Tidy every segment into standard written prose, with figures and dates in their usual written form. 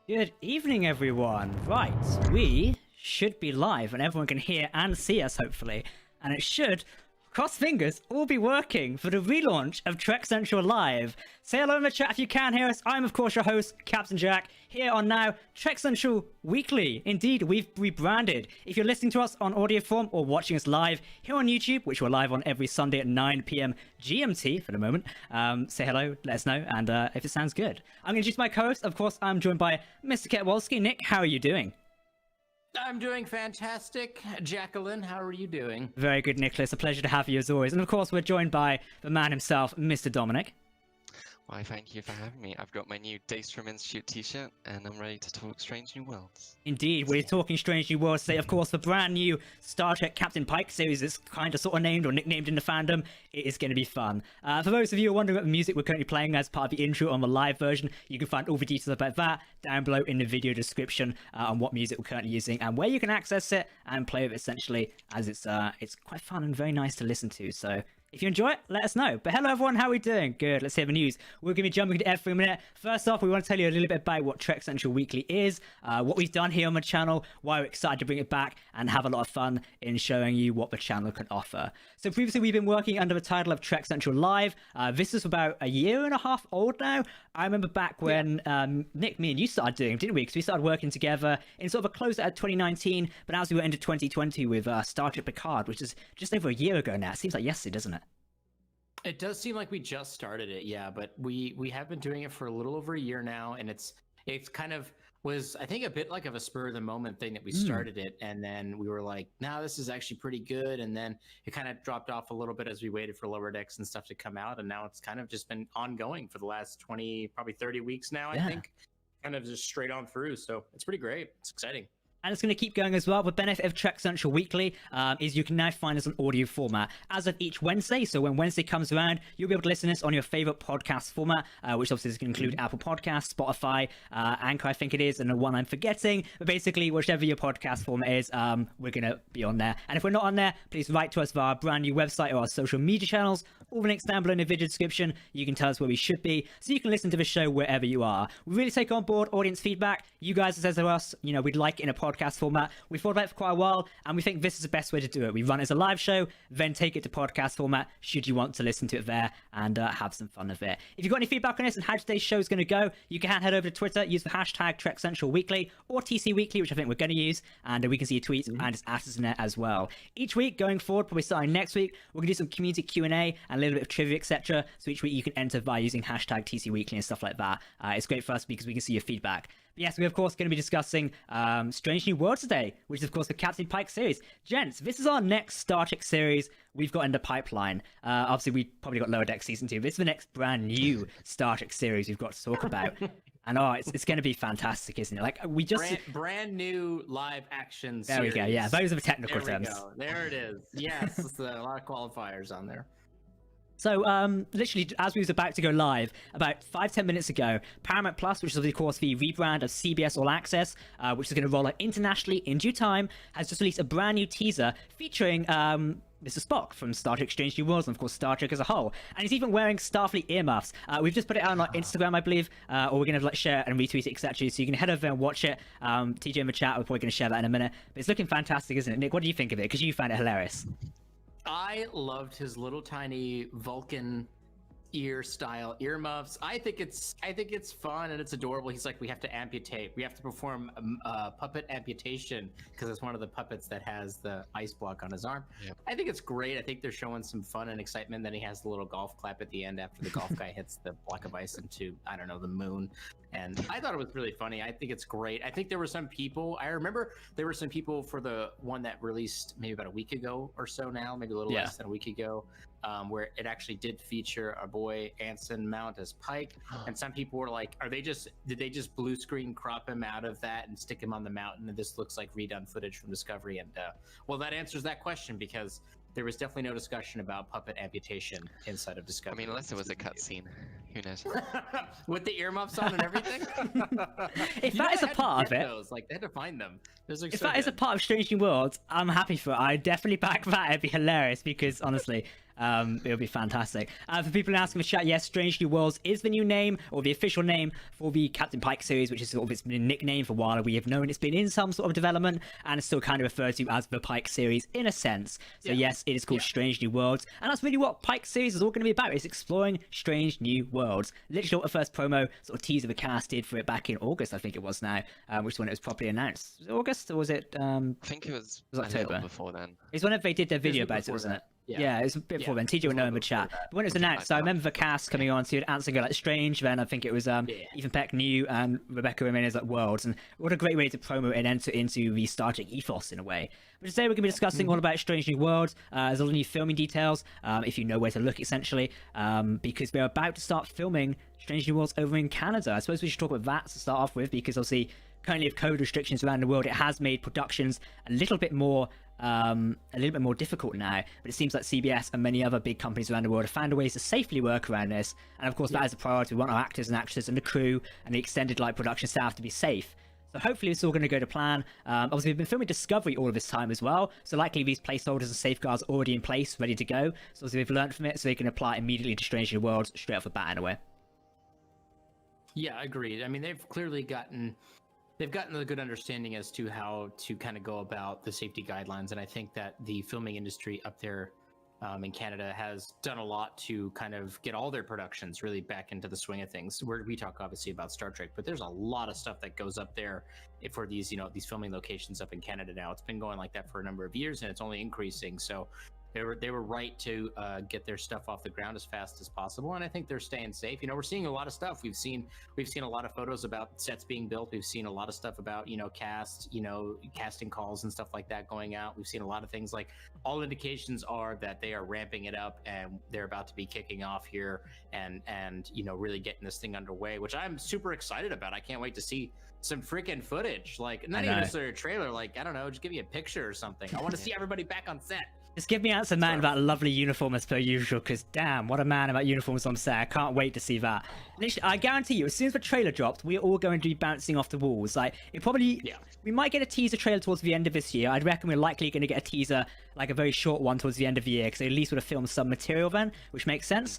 Good evening, everyone. Right, we should be live and everyone can hear and see us, hopefully. And it should, cross fingers, all be working for the relaunch of Trek Central Live. Say hello in the chat if you can hear us. I'm, of course, your host, Captain Jack, here on now Trek Central Weekly. Indeed, we've rebranded. If you're listening to us on audio form or watching us live here on YouTube, which we're live on every Sunday at 9 p.m. GMT for the moment, say hello, let us know, and if it sounds good. I'm going to introduce my co-host. Of course, I'm joined by Mr. Ketwolski. Nick, how are you doing? I'm doing fantastic. Jacqueline, how are you doing? Very good, Nicholas. A pleasure to have you as always. And of course, we're joined by the man himself, Mr. Dominic. Why, thank you for having me. I've got my new Days from Institute t-shirt, and I'm ready to talk Strange New Worlds. Indeed, we're talking Strange New Worlds today. Of course, the brand new Star Trek Captain Pike series is kind of sort of named or nicknamed in the fandom. It is going to be fun. For those of you who are wondering what music we're currently playing as part of the intro on the live version, you can find all the details about that down below in the video description on what music we're currently using and where you can access it and play with it essentially, as it's quite fun and very nice to listen to. So if you enjoy it, let us know. But hello everyone, how are we doing? Good, let's hear the news. We're going to be jumping into every minute. First off, we want to tell you a little bit about what Trek Central Weekly is, what we've done here on the channel, why we're excited to bring it back, and have a lot of fun in showing you what the channel can offer. So previously we've been working under the title of Trek Central Live. This is about a year and a half old now. I remember back when Nick, me and you started doing it, didn't we? Because we started working together in sort of a close out 2019, but as we went into 2020 with Star Trek Picard, which is just over a year ago now. It seems like yesterday, doesn't it? It does seem like we just started it, yeah, but we have been doing it for a little over a year now, and it's kind of was, I think, a bit like of a spur of the moment thing that we started it, and then we were like, no, this is actually pretty good, and then it kind of dropped off a little bit as we waited for Lower Decks and stuff to come out, and now it's kind of just been ongoing for the last 20, probably 30 weeks now, I think, kind of just straight on through, so it's pretty great. It's exciting. And it's going to keep going as well. The benefit of Trek Central Weekly is you can now find us on audio format as of each Wednesday. So when Wednesday comes around, you'll be able to listen to this on your favorite podcast format, which obviously is going to include Apple Podcasts, Spotify, Anchor, I think it is, and the one I'm forgetting. But basically, whichever your podcast format is, we're going to be on there. And if we're not on there, please write to us via our brand new website or our social media channels. All the links down below in the video description. You can tell us where we should be, so you can listen to the show wherever you are. We really take on board audience feedback. You guys have said to us, you know, we'd like it in a podcast format. We've thought about it for quite a while, and we think this is the best way to do it. We run it as a live show, then take it to podcast format, should you want to listen to it there and have some fun with it. If you've got any feedback on this and how today's show is going to go, you can head over to Twitter, use the hashtag Trek Central Weekly or TC Weekly, which I think we're going to use, and we can see your tweets and just ask us in there as well. Each week going forward, probably starting next week, we're going to do some community Q&A and a little bit of trivia, etc. So each week you can enter by using hashtag TC Weekly and stuff like that. It's great for us because we can see your feedback. But yes, we're of course going to be discussing Strange New Worlds today, which is of course the Captain Pike series. Gents, this is our next Star Trek series we've got in the pipeline. Obviously, we probably got Lower Deck Season 2. This is the next brand new Star Trek series we've got to talk about. And it's going to be fantastic, isn't it? Like, we just... Brand new live action series. There we go, yeah. Those are the technical terms. Go. There it is. Yes, it's a lot of qualifiers on there. So, literally, as we was about to go live, about 5-10 minutes ago, Paramount Plus, which is of course the rebrand of CBS All Access, which is going to roll out internationally in due time, has just released a brand new teaser featuring Mr. Spock from Star Trek Strange New Worlds and, of course, Star Trek as a whole. And he's even wearing Starfleet earmuffs. We've just put it out on our Instagram, I believe, or we're going to share and retweet it, etc. So you can head over and watch it. TJ in the chat, we're probably going to share that in a minute. But it's looking fantastic, isn't it? Nick, what do you think of it? Because you found it hilarious. I loved his little tiny Vulcan ear style earmuffs. I think it's fun and it's adorable. He's like, we have to amputate. We have to perform puppet amputation because it's one of the puppets that has the ice block on his arm. Yep. I think it's great. I think they're showing some fun and excitement. Then he has the little golf clap at the end after the golf guy hits the block of ice into, I don't know, the moon. And I thought it was really funny. I think it's great. I think there were some people, I remember there were some people for the one that released maybe about a week ago or so now, maybe a little less than a week ago, where it actually did feature our boy Anson Mount as Pike. And some people were like, did they just blue screen crop him out of that and stick him on the mountain? And this looks like redone footage from Discovery. And well, that answers that question because there was definitely no discussion about puppet amputation inside of Discovery. I mean, unless it was a cutscene. Who knows? With the earmuffs on and everything? If that is a part of it... Those. Like, they had to find them. If that is a part of Strange New Worlds, I'm happy for it. I definitely back that. It'd be hilarious because, honestly, It'll be fantastic. For people asking in the chat, yes, Strange New Worlds is the new name, or the official name for the Captain Pike series, which is sort of its been a nickname for a while. We have known it's been in some sort of development, and it's still kind of referred to as the Pike series in a sense. So yes, it is called Strange New Worlds, and that's really what Pike series is all going to be about. It's exploring strange new worlds. Literally what the first promo sort of teaser the cast did for it back in August, I think it was now, which is when it was properly announced. Was it August, or was it I think it was October? A little before then. It's whenever they did their video about it, wasn't it? Yeah, it was a bit before then. TJ would know in the chat. But when it was announced, so I remember the cast coming on, so you had Anson go like Strange, then I think it was Ethan Peck New and Rebecca Ramirez like Worlds, and what a great way to promo and enter into the Star Trek ethos in a way. But today we're going to be discussing all about Strange New Worlds. There's a lot of new filming details, if you know where to look essentially, because they're about to start filming Strange New Worlds over in Canada. I suppose we should talk about that to start off with, because obviously currently with COVID restrictions around the world, it has made productions a little bit more difficult now, but it seems like CBS and many other big companies around the world have found ways to safely work around this, and of course that is a priority. We want our actors and actresses and the crew and the extended production staff to be safe. So hopefully it's all going to go to plan. Obviously we've been filming Discovery all of this time as well, so likely these placeholders and safeguards are already in place, ready to go. So obviously they've learned from it, so they can apply immediately to Strange New Worlds straight off the bat in a way. Yeah, agreed. I mean, they've clearly gotten a good understanding as to how to kind of go about the safety guidelines, and I think that the filming industry up there in Canada has done a lot to kind of get all their productions really back into the swing of things. We talk obviously about Star Trek, but there's a lot of stuff that goes up there for these, these filming locations up in Canada now. It's been going like that for a number of years, and it's only increasing. So they were right to get their stuff off the ground as fast as possible, and I think they're staying safe. We're seeing a lot of stuff. We've seen a lot of photos about sets being built. We've seen a lot of stuff about casting calls and stuff like that going out. We've seen a lot of things. Like, all indications are that they are ramping it up, and they're about to be kicking off here and really getting this thing underway, which I'm super excited about. I can't wait to see some freaking footage. Like, not even necessarily a trailer. Like, I don't know, just give me a picture or something. I want to see everybody back on set. Just give me Anson Mount that lovely uniform as per usual, because damn, what a man about uniforms on set. I can't wait to see that. Literally, I guarantee you, as soon as the trailer dropped, we're all going to be bouncing off the walls. Like, we might get a teaser trailer towards the end of this year. I'd reckon we're likely going to get a teaser, like a very short one towards the end of the year, because they at least would have filmed some material then, which makes sense.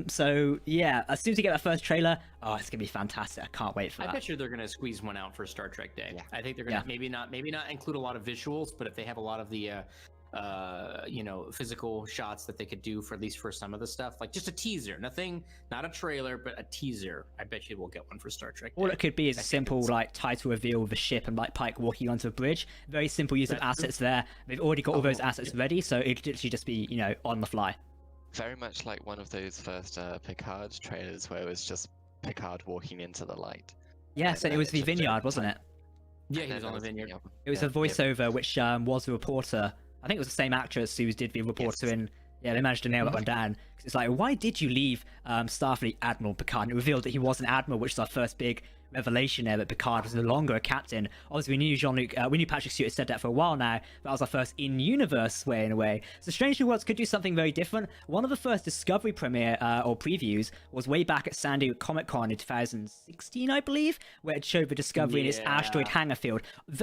So yeah, as soon as we get that first trailer, it's going to be fantastic. I can't wait for that. I bet you they're going to squeeze one out for Star Trek Day. Yeah. I think they're going to maybe not include a lot of visuals, but if they have a lot of the physical shots that they could do for at least for some of the stuff, like just a teaser, not a trailer, but a teaser. I bet you we'll get one for Star Trek Day. All it could be is a simple title reveal of the ship and Pike walking onto a bridge. Very simple use of assets there. They've already got all those assets ready, so it could literally just be on the fly. Very much like one of those first Picard trailers where it was just Picard walking into the light. Yes, and it was the vineyard, wasn't it? Yeah, he was on the vineyard. It was a voiceover, which was the reporter. I think it was the same actress who did the reporter in. Yeah, they managed to nail that one down. It's like, why did you leave Starfleet Admiral Picard? And it revealed that he was an admiral, which is our first big revelation there, that Picard was no longer a captain. Obviously, we knew Patrick Stewart said that for a while now. That was our first in-universe way, in a way. So Strange New Worlds could do something very different. One of the first Discovery premiere or previews was way back at San Diego Comic-Con in 2016, I believe, where it showed the Discovery in its asteroid hangar field.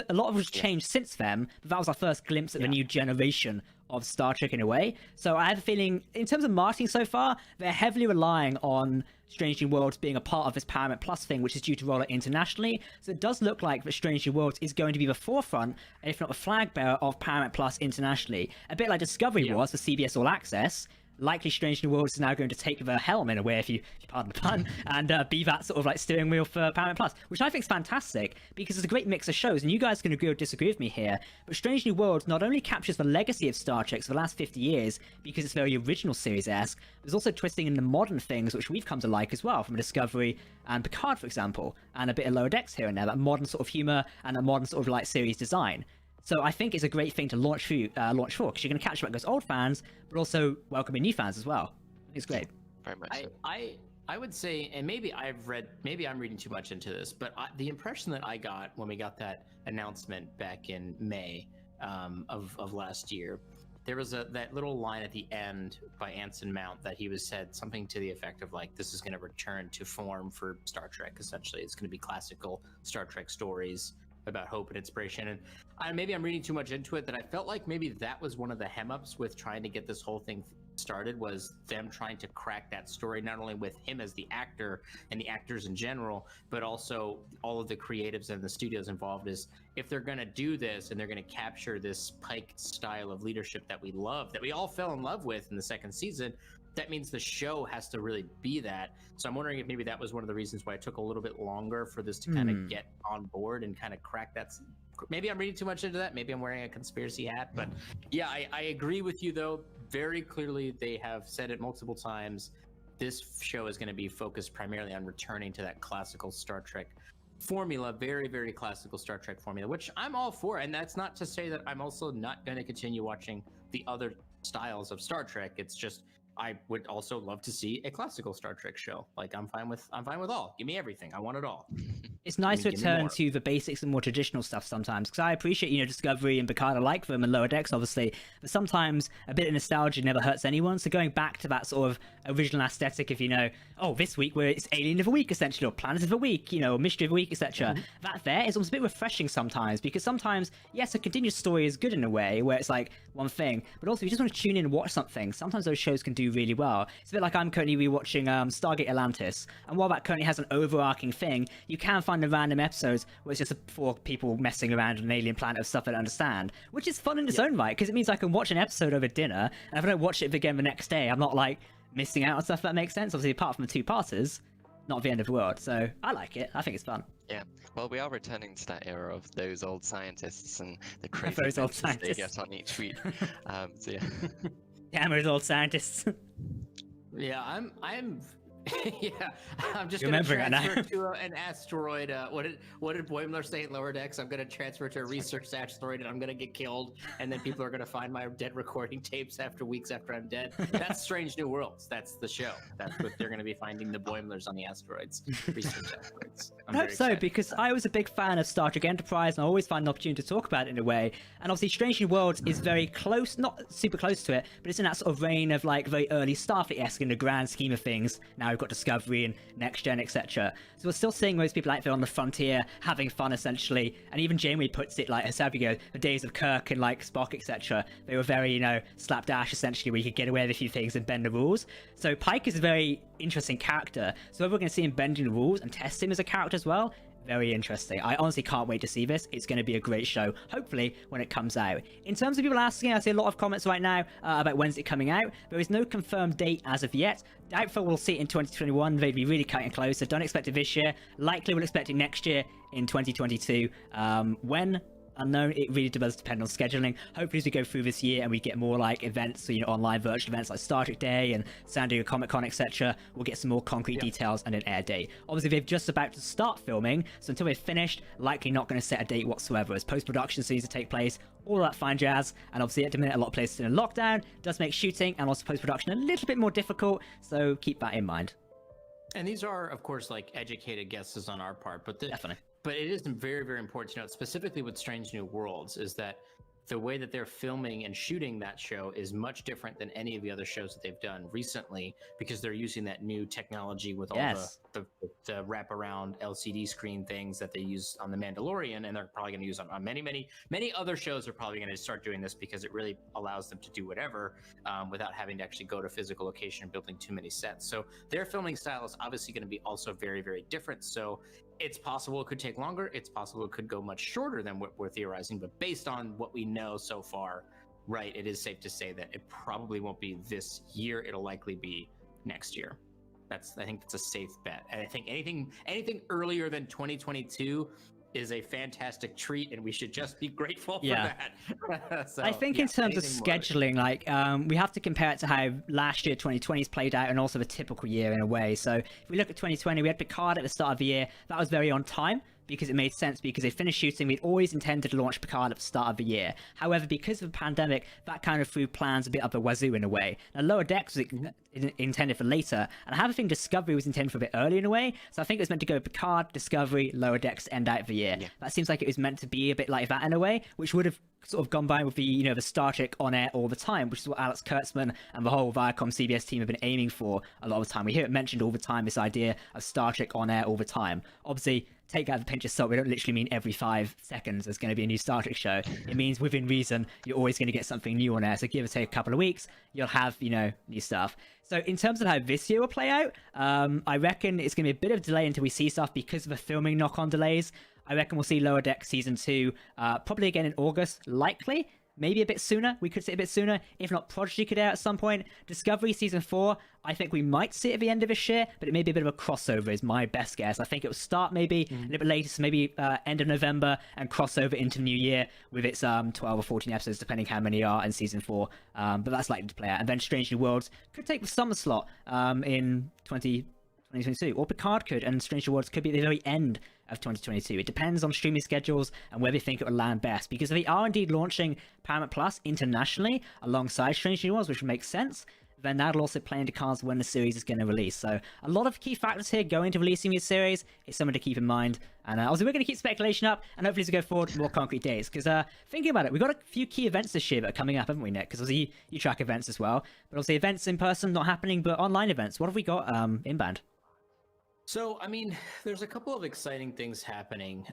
A lot of it has changed since then, but that was our first glimpse at the new generation of Star Trek in a way. So I have a feeling, in terms of marketing so far, they're heavily relying on Strange New Worlds being a part of this Paramount Plus thing, which is due to roll out internationally. So it does look like that Strange New Worlds is going to be the forefront, if not the flag bearer, of Paramount Plus internationally. A bit like Discovery was for CBS All Access. Likely Strange New Worlds is now going to take the helm in a way, if you pardon the pun, and be that sort of steering wheel for Paramount Plus, which I think is fantastic because it's a great mix of shows, and you guys can agree or disagree with me here, but Strange New Worlds not only captures the legacy of Star Trek for the last 50 years because it's very original series-esque, there's also twisting in the modern things which we've come to like as well, from Discovery and Picard, for example, and a bit of Lower Decks here and there, that modern sort of humor and a modern sort of series design. So I think it's a great thing to launch for, because you're going to catch those old fans, but also welcoming new fans as well. It's great. Very much so. I would say, and maybe I'm reading too much into this, but the impression that I got when we got that announcement back in May of last year, there was that little line at the end by Anson Mount that he said something to the effect of this is going to return to form for Star Trek. Essentially, it's going to be classical Star Trek stories about hope and inspiration. And maybe I'm reading too much into it, that I felt like maybe that was one of the hem-ups with trying to get this whole thing started was them trying to crack that story, not only with him as the actor and the actors in general, but also all of the creatives and the studios involved. Is if they're going to do this and they're going to capture this Pike style of leadership that we love, that we all fell in love with in the second season, that means the show has to really be that. So I'm wondering if maybe that was one of the reasons why it took a little bit longer for this to kind of get on board and kind of crack that. Maybe I'm reading too much into that. Maybe I'm wearing a conspiracy hat. But yeah, I agree with you, though. Very clearly, they have said it multiple times. This show is going to be focused primarily on returning to that classical Star Trek formula, very, very classical Star Trek formula, which I'm all for. And that's not to say that I'm also not going to continue watching the other styles of Star Trek. It's just I would also love to see a classical Star Trek show. Like I'm fine with all. Give me everything. I want it all. It's nice to return to the basics and more traditional stuff sometimes, because I appreciate, Discovery and Picard. I like them, and Lower Decks, obviously. But sometimes a bit of nostalgia never hurts anyone. So going back to that sort of original aesthetic of, this week where it's Alien of the Week, essentially, or Planet of the Week, or Mystery of the Week, etc. That there is almost a bit refreshing sometimes, because sometimes, yes, a continuous story is good in a way, where it's like one thing, but also if you just want to tune in and watch something, sometimes those shows can do really well. It's a bit like I'm currently rewatching Stargate Atlantis, and while that currently has an overarching thing, you can find the random episodes where it's just four people messing around on an alien planet of stuff I don't understand, which is fun in its own right, because it means I can watch an episode over dinner, and if I don't watch it again the next day, I'm not like missing out on stuff. That makes sense. Obviously, apart from the two-parters, not the end of the world. So I like it. I think it's fun. Yeah, well, we are returning to that era of those old scientists and the crazy Those old adventures they scientists. get on each week. So yeah. Damn those old scientists. Yeah, I'm yeah, I'm just You're gonna remembering it now. transfer to an asteroid. What did Boimler say in Lower Decks? I'm gonna transfer to a research asteroid, and I'm gonna get killed, and then people are gonna find my dead recording tapes after weeks after I'm dead. That's Strange New Worlds. That's the show. That's what they're gonna be finding, the Boimlers on the asteroids, research asteroids. I hope so, because I was a big fan of Star Trek Enterprise, and I always find an opportunity to talk about it in a way. And obviously, Strange New Worlds is very close, not super close to it, but it's in that sort of reign of like very early Starfleet-esque in the grand scheme of things. Now we've got Discovery and Next Gen, etc. So we're still seeing those people out there on the frontier having fun, essentially. And even Janeway puts it like herself, the days of Kirk and like Spock, etc. They were very, slapdash, essentially, where you could get away with a few things and bend the rules. So Pike is a very interesting character. So whether we're going to see him bending the rules and test him as a character as well, very interesting. I honestly can't wait to see this. It's going to be a great show, hopefully, when it comes out. In terms of people asking, I see a lot of comments right now about when's it coming out. There is no confirmed date as of yet. Doubtful we'll see it in 2021. They'd be really cutting close, so don't expect it this year. Likely we'll expect it next year in 2022. When? Unknown. It really does depend on scheduling. Hopefully as we go through this year and we get more like events, so online virtual events like Star Trek Day and San Diego Comic Con, etc., we'll get some more concrete details and an air date. Obviously they're just about to start filming, so until they've finished, likely not going to set a date whatsoever, as post-production needs to take place, all that fine jazz. And obviously at the minute a lot of places are in lockdown, does make shooting and also post-production a little bit more difficult, so keep that in mind. And these are, of course, like educated guesses on our part, but Definitely. But it is very, very important to note, specifically with Strange New Worlds, is that the way that they're filming and shooting that show is much different than any of the other shows that they've done recently, because they're using that new technology with all the wraparound LCD screen things that they use on The Mandalorian, and they're probably going to use on many other shows. Are probably going to start doing this because it really allows them to do whatever without having to actually go to physical location and building too many sets. So their filming style is obviously going to be also very, very different. So it's possible it could take longer. It's possible it could go much shorter than what we're theorizing. But based on what we know so far, right, it is safe to say that it probably won't be this year. It'll likely be next year. I think that's a safe bet. And I think anything earlier than 2022 is a fantastic treat, and we should just be grateful for that. So, I think in terms of scheduling, we have to compare it to how last year 2020's played out, and also the typical year in a way. So if we look at 2020, we had Picard at the start of the year. That was very on time, because it made sense, because they finished shooting. We'd always intended to launch Picard at the start of the year. However, because of the pandemic, that kind of threw plans a bit up the wazoo in a way. Now, Lower Decks was intended for later, and I have a think Discovery was intended for a bit early in a way. So I think it was meant to go Picard, Discovery, Lower Decks, end out of the year. That seems like it was meant to be a bit like that in a way, which would have sort of gone by with the the Star Trek on air all the time, which is what Alex Kurtzman and the whole Viacom CBS team have been aiming for a lot of the time. We hear it mentioned all the time, this idea of Star Trek on air all the time. Obviously, take that with a pinch of salt. We don't literally mean every 5 seconds there's going to be a new Star Trek show. It means within reason, you're always going to get something new on air. So give or take a couple of weeks, you'll have, new stuff. So in terms of how this year will play out, I reckon it's going to be a bit of a delay until we see stuff because of the filming knock-on delays. I reckon we'll see Lower Deck Season 2 probably again in August, likely. Maybe a bit sooner. We could see it a bit sooner. If not, Prodigy could out at some point. Discovery Season 4, I think we might see it at the end of this year, but it may be a bit of a crossover is my best guess. I think it will start maybe a little bit later, so maybe end of November and crossover into New Year with its 12 or 14 episodes, depending how many are in Season 4. But that's likely to play out. And then Strange New Worlds could take the summer slot in 2022, or Picard could, and Strange New Worlds could be at the very end of 2022. It depends on streaming schedules and where they think it will land best, because they are indeed launching Paramount Plus internationally alongside Strange New Worlds, which makes sense. Then that'll also play into cards when the series is going to release. So a lot of key factors here go into releasing this series. It's something to keep in mind. And also we're going to keep speculation up, and hopefully as we go forward, more concrete dates. Because thinking about it, we've got a few key events this year that are coming up, haven't we, Nick? Because obviously you track events as well. But obviously events in person not happening, but online events. What have we got inbound? So, I mean, there's a couple of exciting things happening.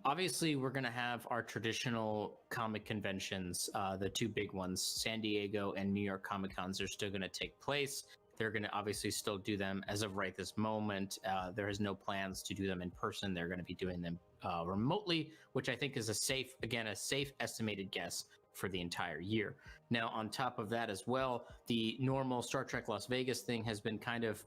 Obviously, we're going to have our traditional comic conventions, the 2 big ones, San Diego and New York Comic Cons are still going to take place. They're going to obviously still do them as of right this moment. There is no plans to do them in person. They're going to be doing them remotely, which I think is a safe estimated guess for the entire year. Now, on top of that as well, the normal Star Trek Las Vegas thing has been kind of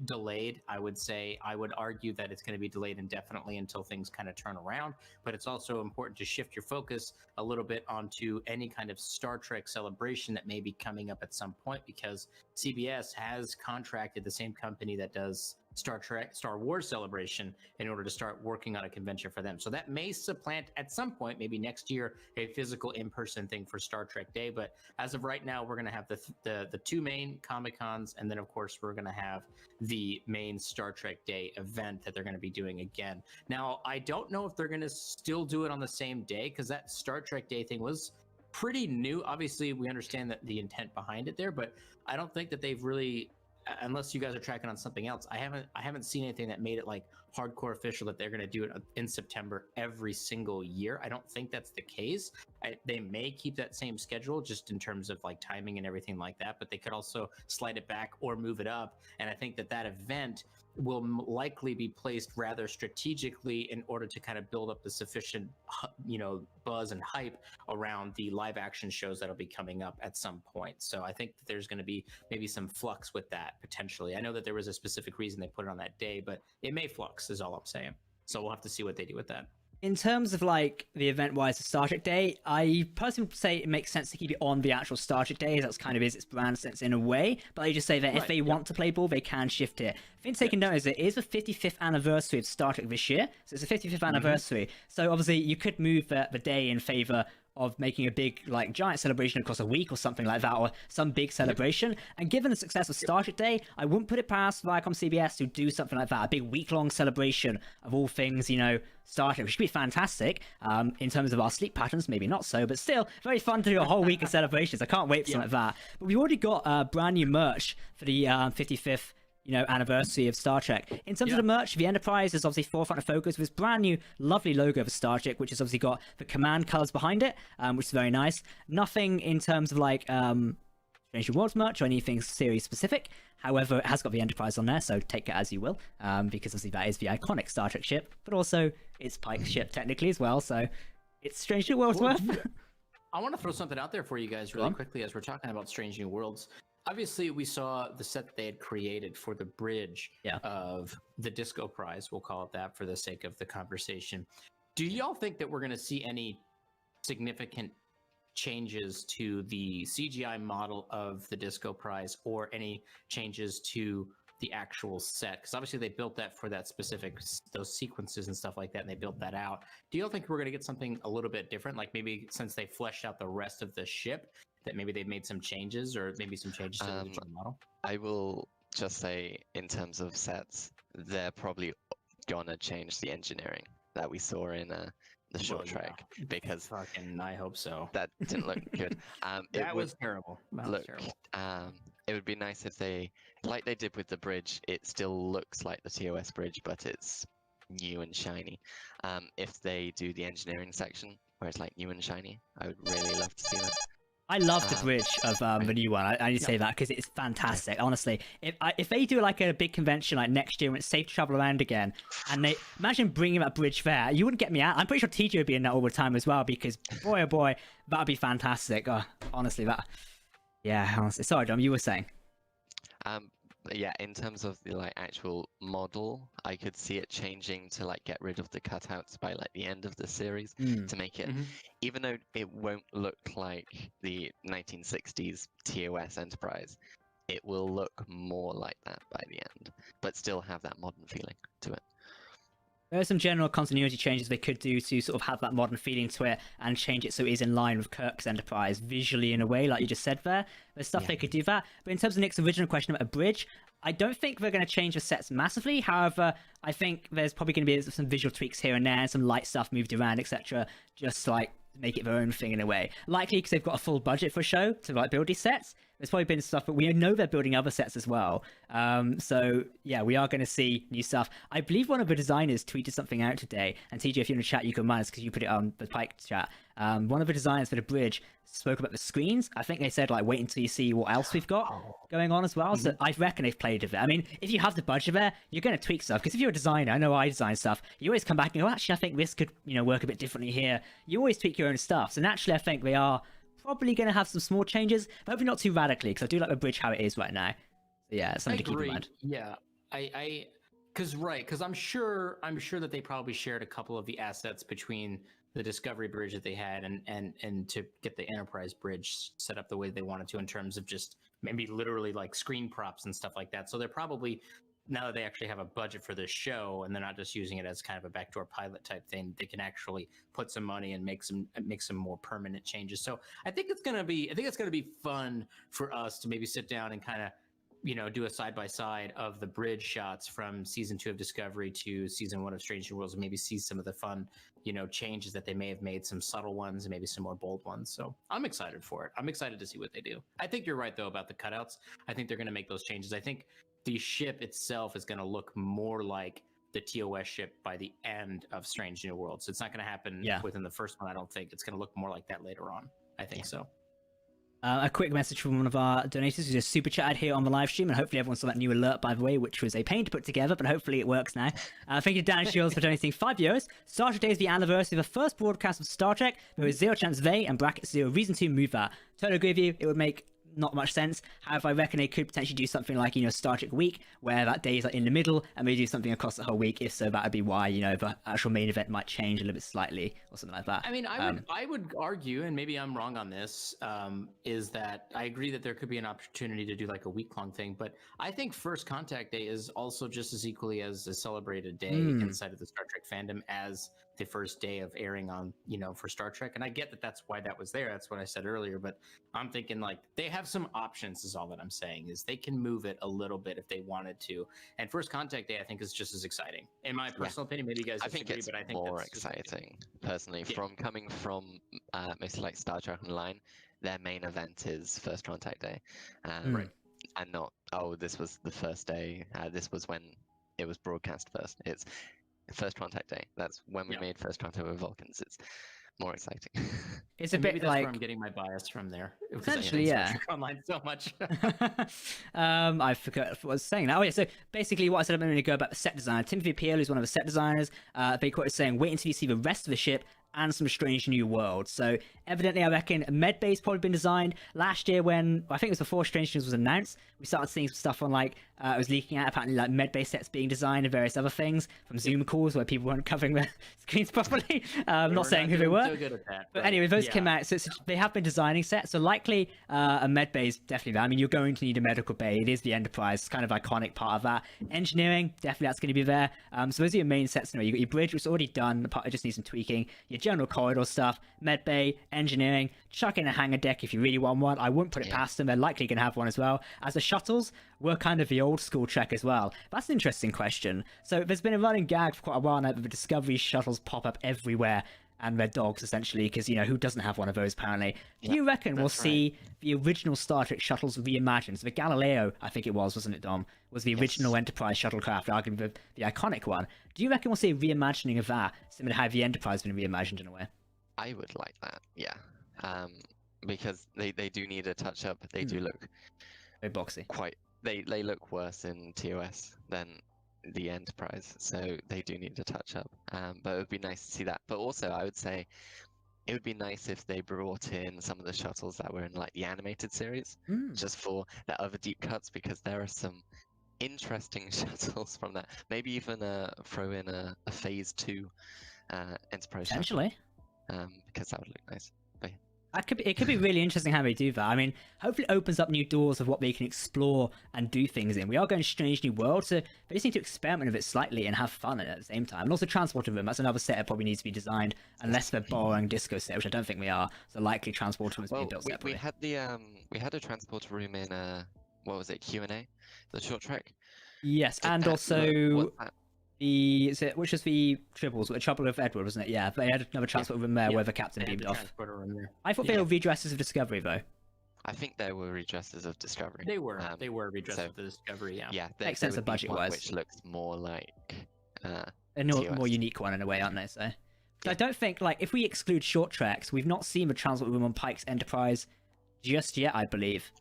delayed. I would argue that it's going to be delayed indefinitely until things kind of turn around, but it's also important to shift your focus a little bit onto any kind of Star Trek celebration that may be coming up at some point, because CBS has contracted the same company that does Star Wars Celebration in order to start working on a convention for them. So that may supplant at some point, maybe next year, a physical in-person thing for Star Trek Day. But as of right now, we're going to have the 2 main Comic Cons, and then of course we're going to have the main Star Trek Day event that they're going to be doing again. Now, I don't know if they're going to still do it on the same day, because that Star Trek Day thing was pretty new. Obviously, we understand that the intent behind it there, but I don't think that they've really, unless you guys are tracking on something else, I haven't seen anything that made it like hardcore official that they're going to do it in September every single year. I don't think that's the case. They may keep that same schedule just in terms of like timing and everything like that, but they could also slide it back or move it up. And I think that event will likely be placed rather strategically in order to kind of build up the sufficient, buzz and hype around the live action shows that'll be coming up at some point. So I think that there's going to be maybe some flux with that potentially. I know that there was a specific reason they put it on that day, but it may flux is all I'm saying. So we'll have to see what they do with that. In terms of like the event-wise of Star Trek Day, I personally would say it makes sense to keep it on the actual Star Trek Day. That's kind of its brand sense in a way. But I just say that if they want to play ball, they can shift it. The thing to take note is it is the 55th anniversary of Star Trek this year. So it's the 55th anniversary. So obviously you could move the day in favor of making a big, like, giant celebration across a week or something like that, or some big celebration. And given the success of Star Trek Day, I wouldn't put it past Viacom CBS to do something like that, a big week-long celebration of all things, Star Trek, which should be fantastic. In terms of our sleep patterns, maybe not so, but still very fun to do a whole week of celebrations. I can't wait for something like that. But we've already got brand new merch for the 55th anniversary of Star Trek. In terms of the merch, the Enterprise is obviously forefront of focus with this brand new lovely logo for Star Trek, which has obviously got the command colors behind it, which is very nice. Nothing in terms of like Strange New Worlds merch or anything series specific. However, it has got the Enterprise on there, so take it as you will, because obviously that is the iconic Star Trek ship, but also it's Pike's ship technically as well, so it's Strange New Worlds worth. I want to throw something out there for you guys really quickly as we're talking about Strange New Worlds. Obviously, we saw the set that they had created for the bridge of the Disco Prize. We'll call it that for the sake of the conversation. Do y'all think that we're going to see any significant changes to the CGI model of the Disco Prize, or any changes to the actual set? Because obviously they built that for that specific, those sequences and stuff like that, and they built that out. Do you think we're going to get something a little bit different? Like maybe since they fleshed out the rest of the ship, that maybe they've made some changes, or maybe some changes to the original model? I will just say, in terms of sets, they're probably gonna change the engineering that we saw in the short Well, yeah. trek because Fucking, I hope so. that didn't look good. That was terrible. That was Look, terrible. it would be nice if they, like they did with the bridge, it still looks like the TOS bridge, but it's new and shiny. If they do the engineering section where it's like new and shiny, I would really love to see that. I love the bridge of the new one. I need to say that because it's fantastic. Honestly, if they do like a big convention like next year when it's safe to travel around again, and they imagine bringing that bridge there, you wouldn't get me out. I'm pretty sure TJ would be in that all the time as well because boy oh boy, that'd be fantastic. Oh, honestly, that. Yeah, honestly. Sorry, Dom, you were saying. Yeah, in terms of the like actual model, I could see it changing to like get rid of the cutouts by like the end of the series to make it, even though it won't look like the 1960s TOS Enterprise, it will look more like that by the end, but still have that modern feeling to it. There are some general continuity changes they could do to sort of have that modern feeling to it and change it so it is in line with Kirk's Enterprise visually in a way, like you just said there. There's stuff they could do that. But in terms of Nick's original question about a bridge, I don't think they're going to change the sets massively. However, I think there's probably going to be some visual tweaks here and there, and some light stuff moved around, etc. Just like make it their own thing in a way. Likely because they've got a full budget for a show to like build these sets. There's probably been stuff, but we know they're building other sets as well. So yeah, we are going to see new stuff. I believe one of the designers tweeted something out today, and TJ, if you're in the chat, you can mind us because you put it on the Pike chat. One of the designers for the bridge spoke about the screens. I think they said like wait until you see what else we've got going on as well. So I reckon they've played with it. I mean, if you have the budget there, you're going to tweak stuff because if you're a designer, I know I design stuff. You always come back and go, actually, I think this could work a bit differently here. You always tweak your own stuff. So naturally, I think they are probably going to have some small changes, but hopefully not too radically because I do like the bridge how it is right now. So yeah, something to keep in mind. Yeah, because I'm sure that they probably shared a couple of the assets between the Discovery bridge that they had and to get the Enterprise bridge set up the way they wanted to in terms of just maybe literally like screen props and stuff like that. So they're probably, now that they actually have a budget for this show and they're not just using it as kind of a backdoor pilot type thing, they can actually put some money and make some more permanent changes. So I think it's gonna be fun for us to maybe sit down and kind of do a side by side of the bridge shots from season 2 of Discovery to season 1 of Strange New Worlds, and maybe see some of the fun changes that they may have made, some subtle ones and maybe some more bold ones. So I'm excited for it. I'm excited to see what they do. I think you're right though about the cutouts. I think they're going to make those changes. I think the ship itself is going to look more like the TOS ship by the end of Strange New Worlds. It's not going to happen within the first one. I don't think it's going to look more like that later on. I think so. A quick message from one of our donators who just super chatted here on the live stream, and hopefully everyone saw that new alert, by the way, which was a pain to put together, but hopefully it works now. Thank you to Dan Shields for donating €5. Star Trek Day is the anniversary of the first broadcast of Star Trek. There is zero chance they and brackets zero reason to move that. Totally agree with you. It would make not much sense. However, I reckon they could potentially do something like Star Trek Week, where that day is like in the middle, and maybe do something across the whole week. If so, that would be why the actual main event might change a little bit slightly or something like that. I mean, I would argue, and maybe I'm wrong on this, is that I agree that there could be an opportunity to do like a week-long thing, but I think First Contact Day is also just as equally as a celebrated day inside of the Star Trek fandom as the first day of airing on for Star Trek. And I get that that's why that was there, that's what I said earlier, but I'm thinking like they have some options is all that I'm saying, is they can move it a little bit if they wanted to. And First Contact Day I think is just as exciting in my personal opinion. Maybe you guys disagree, but I think more that's exciting personally. From coming from mostly like Star Trek Online, their main event is First Contact Day, right? And not this was the first day, this was when it was broadcast first. It's First Contact Day. That's when we made First Contact with Vulcans. It's more exciting. It's a bit that's like where I'm getting my bias from there. Essentially, yeah. Online so much. I forgot what I was saying now. Oh, yeah, so basically what I said a minute ago about the set designer, Timothy Peel, who's one of the set designers, they quoted saying, wait until you see the rest of the ship and some strange new worlds. So evidently I reckon Medbay's probably been designed last year when, I think it was before Strange News was announced, we started seeing some stuff on like it was leaking out apparently like Medbay sets being designed and various other things from Zoom calls where people weren't covering their screens properly. Not saying who they were, so good at that, but anyway, those came out, so they have been designing sets. So likely a Medbay is definitely there. I mean, you're going to need a medical bay. It is the Enterprise. It's kind of iconic part of that. Engineering, definitely that's going to be there. So those are your main sets. You got your bridge, which is already done. The part just needs some tweaking. Your general corridor stuff, medbay, engineering, chuck in a hangar deck if you really want one. I wouldn't put it past them. They're likely going to have one as well. As the shuttles were kind of the old school Trek as well. That's an interesting question. So there's been a running gag for quite a while now that the Discovery shuttles pop up everywhere. and their dogs, essentially, because, you know, who doesn't have one of those, apparently. Do you reckon we'll that's see the original Star Trek shuttles reimagined? So the Galileo, I think it was, wasn't it, Dom? Was the original Enterprise shuttlecraft, arguably the iconic one. Do you reckon we'll see a reimagining of that, similar to how the Enterprise has been reimagined in a way? I would like that, yeah. Because they do need a touch-up. They do look Very boxy. They look worse in TOS than the Enterprise, so they do need a touch-up. But it would be nice to see that. But also, I would say it would be nice if they brought in some of the shuttles that were in like the animated series, just for the other deep cuts, because there are some interesting shuttles from that. Maybe even throw in a Phase 2 Enterprise Potentially. shuttle, because that would look nice. But, It could be really interesting how they do that. I mean, hopefully it opens up new doors of what they can explore and do things in. We are going to strange new worlds, so they just need to experiment with it slightly and have fun at the same time. And also transporter room, that's another set that probably needs to be designed, unless they're borrowing disco set, which I don't think we are. So likely transporter room is being built separately. we had a transporter room in what was it, Q&A, the short trek. Yes, and also which was the Tribbles, the Trouble with Edward, wasn't it? Yeah, they had another transport room there where the captain beamed off. I thought they were redresses of Discovery, though. I think they were redresses of Discovery. They were redresses of the Discovery. Yeah. Yeah, makes sense of budget-wise. Which looks more like a more unique one in a way, aren't they? So, I don't think, like, if we exclude short treks, we've not seen the transport room on Pike's Enterprise just yet, I believe,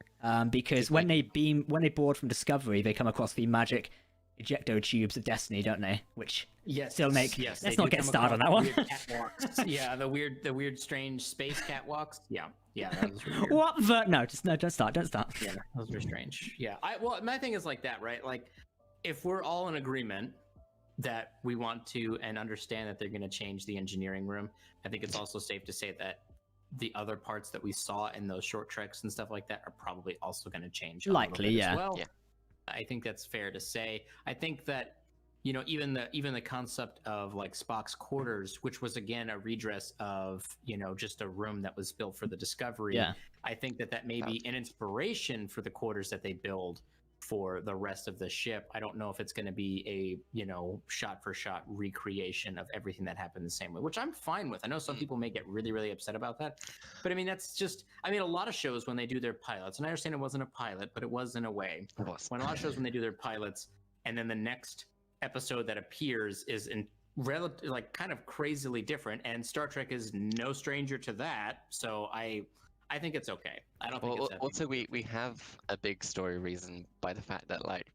because when they board from Discovery, they come across the magic ejecto tubes of destiny, don't they? Which still make. Yes, let's not get started on that one. Yeah, the weird, strange space catwalks. Yeah, that was weird. What the? No, don't start. Yeah, those were strange. Yeah, my thing is like that, right? Like, if we're all in agreement that we want to and understand that they're going to change the engineering room, I think it's also safe to say that the other parts that we saw in those short treks and stuff like that are probably also going to change. Likely, yeah. As well. Yeah. I think that's fair to say. I think that, you know, even the concept of like Spock's quarters, which was again a redress of, you know, just a room that was built for the Discovery. Yeah. I think that may be an inspiration for the quarters that they build for the rest of the ship. I don't know if it's going to be a, you know, shot for shot recreation of everything that happened the same way, which I'm fine with. I know some people may get really, really upset about that, but I mean, that's just, I mean, a lot of shows when they do their pilots, and I understand it wasn't a pilot, but it was in a way. When a lot of shows when they do their pilots, and then the next episode that appears is in like kind of crazily different, and Star Trek is no stranger to that. So I think it's okay. I don't think it's also we have a big story reason by the fact that like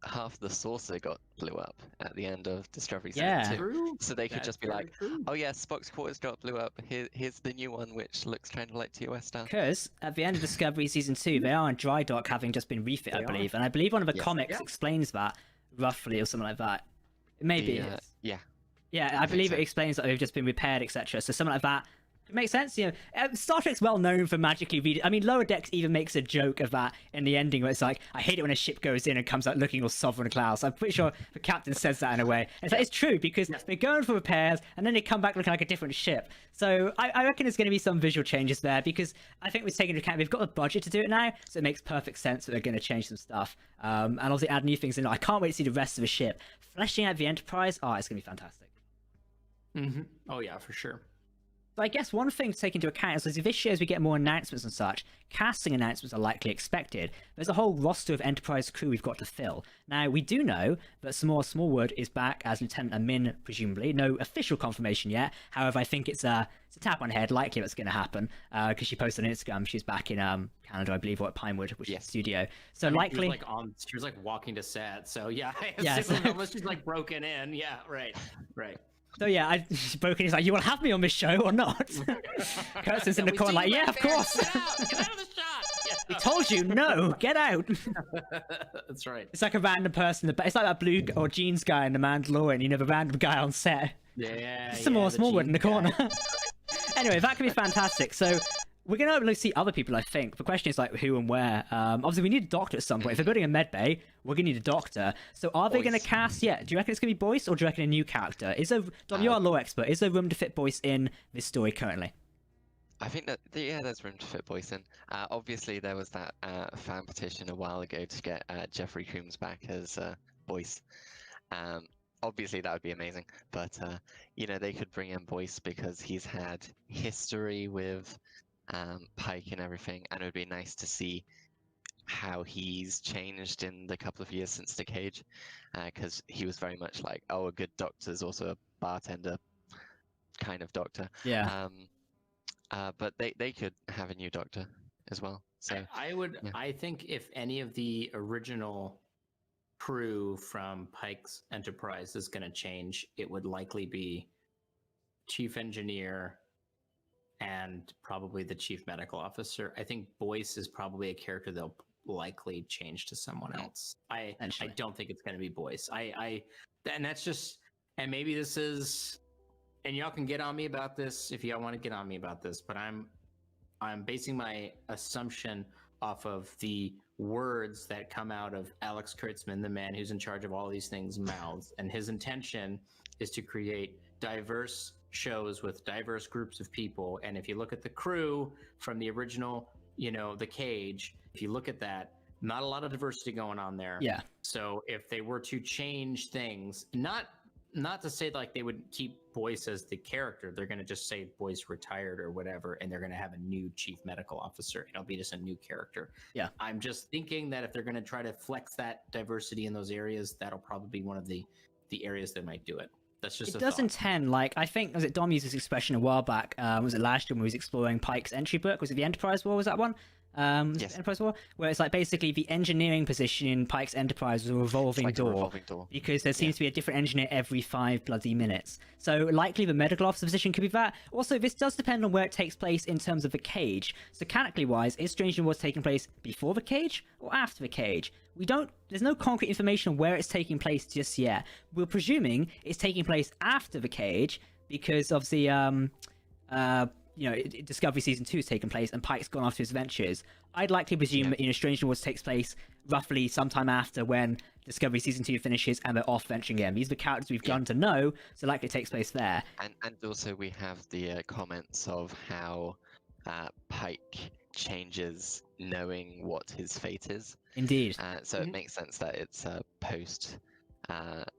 half the saucer got blew up at the end of Discovery Season 2. So they could just be like, oh yeah, Spock's quarters got blew up. Here's the new one, which looks kind of like TOS stuff. Because at the end of Discovery Season 2, they are on dry dock, having just been refit, I believe, and I believe one of the comics explains that roughly or something like that. Maybe. Yeah, I believe it explains that they've just been repaired, etc. So something like that. It makes sense, you know. Star Trek's well known for magically reading. I mean, Lower Decks even makes a joke of that in the ending, where it's like, I hate it when a ship goes in and comes out looking all sovereign clouds. I'm pretty sure the captain says that in a way. It's like, it's true, because they're going for repairs and then they come back looking like a different ship. So I reckon there's going to be some visual changes there, because I think we've taken into account they've got the budget to do it now, so it makes perfect sense that they're going to change some stuff. And also add new things in. I can't wait to see the rest of the ship fleshing out the Enterprise. It's going to be fantastic. Oh yeah, for sure. So I guess one thing to take into account is if this year as we get more announcements and such, casting announcements are likely expected. There's a whole roster of Enterprise crew we've got to fill. Now, we do know that Samora Smallwood is back as Lieutenant Amin, presumably. No official confirmation yet. However, I think it's a tap on the head, likely that's going to happen, because she posted on Instagram she's back in Canada, I believe, or at Pinewood, which is the studio. So likely... She was like walking to set, so yeah, unless she's like broken in. Yeah, right. So yeah, Broken is like, you will have me on this show or not? Kirsten's in the corner like, yeah, of course. Get out of the shot. Yeah. We told you, no, get out. That's right. It's like a random person. It's like that blue or jeans guy in The Mandalorian, you know, the random guy on set. Yeah. Some more Smallwood in the corner. Anyway, that could be fantastic. So we're going to hopefully see other people, I think. The question is, like, who and where. Obviously, we need a doctor at some point. If they're building a med bay, we're going to need a doctor. So are they going to cast... Yeah, do you reckon it's going to be Boyce, or do you reckon a new character? Dom, you're a law expert. Is there room to fit Boyce in this story currently? I think that, there's room to fit Boyce in. Obviously, there was that fan petition a while ago to get Jeffrey Combs back as Boyce. obviously that would be amazing, but they could bring in Boyce because he's had history with Pike and everything, and it would be nice to see how he's changed in the couple of years since the cage, because he was very much like, oh, a good doctor is also a bartender kind of doctor. Yeah. But they could have a new doctor as well. So I think if any of the original crew from Pike's Enterprise is going to change, it would likely be chief engineer and probably the chief medical officer. I think Boyce is probably a character they'll likely change to someone else. I don't think it's going to be Boyce. And that's just, and maybe this is, and y'all can get on me about this if y'all want to get on me about this, but I'm basing my assumption off of the words that come out of Alex Kurtzman, the man who's in charge of all these things, mouths. And his intention is to create diverse shows with diverse groups of people. And if you look at the crew from the original, The Cage, if you look at that, not a lot of diversity going on there. Yeah. So if they were to change things, not to say like they would keep Boyce as the character, they're going to just say Boyce retired or whatever, and they're going to have a new chief medical officer. It'll be just a new character. Yeah. I'm just thinking that if they're going to try to flex that diversity in those areas, that'll probably be one of the areas that might do it. That's just it does thought. intend, like, I think, was it Dom used this expression a while back? Was it last year when he was exploring Pike's entry book? Was it the Enterprise War? Was that one? Yes. Enterprise War, where it's like basically the engineering position in Pike's Enterprise was a revolving door, because there seems to be a different engineer every 5 bloody minutes. So likely the medical officer position could be that. Also, this does depend on where it takes place in terms of the cage. So canonically wise, is Strange New Worlds taking place before the cage or after the cage? There's no concrete information on where it's taking place just yet. We're presuming it's taking place after the cage because of the Discovery Season 2 has taken place and Pike's gone off to his adventures. I'd likely presume that, Strange New Worlds takes place roughly sometime after when Discovery Season 2 finishes and they're off venturing again. These are the characters we've gotten to know, so likely it takes place there. And also we have the comments of how Pike changes knowing what his fate is. Indeed. So it makes sense that it's post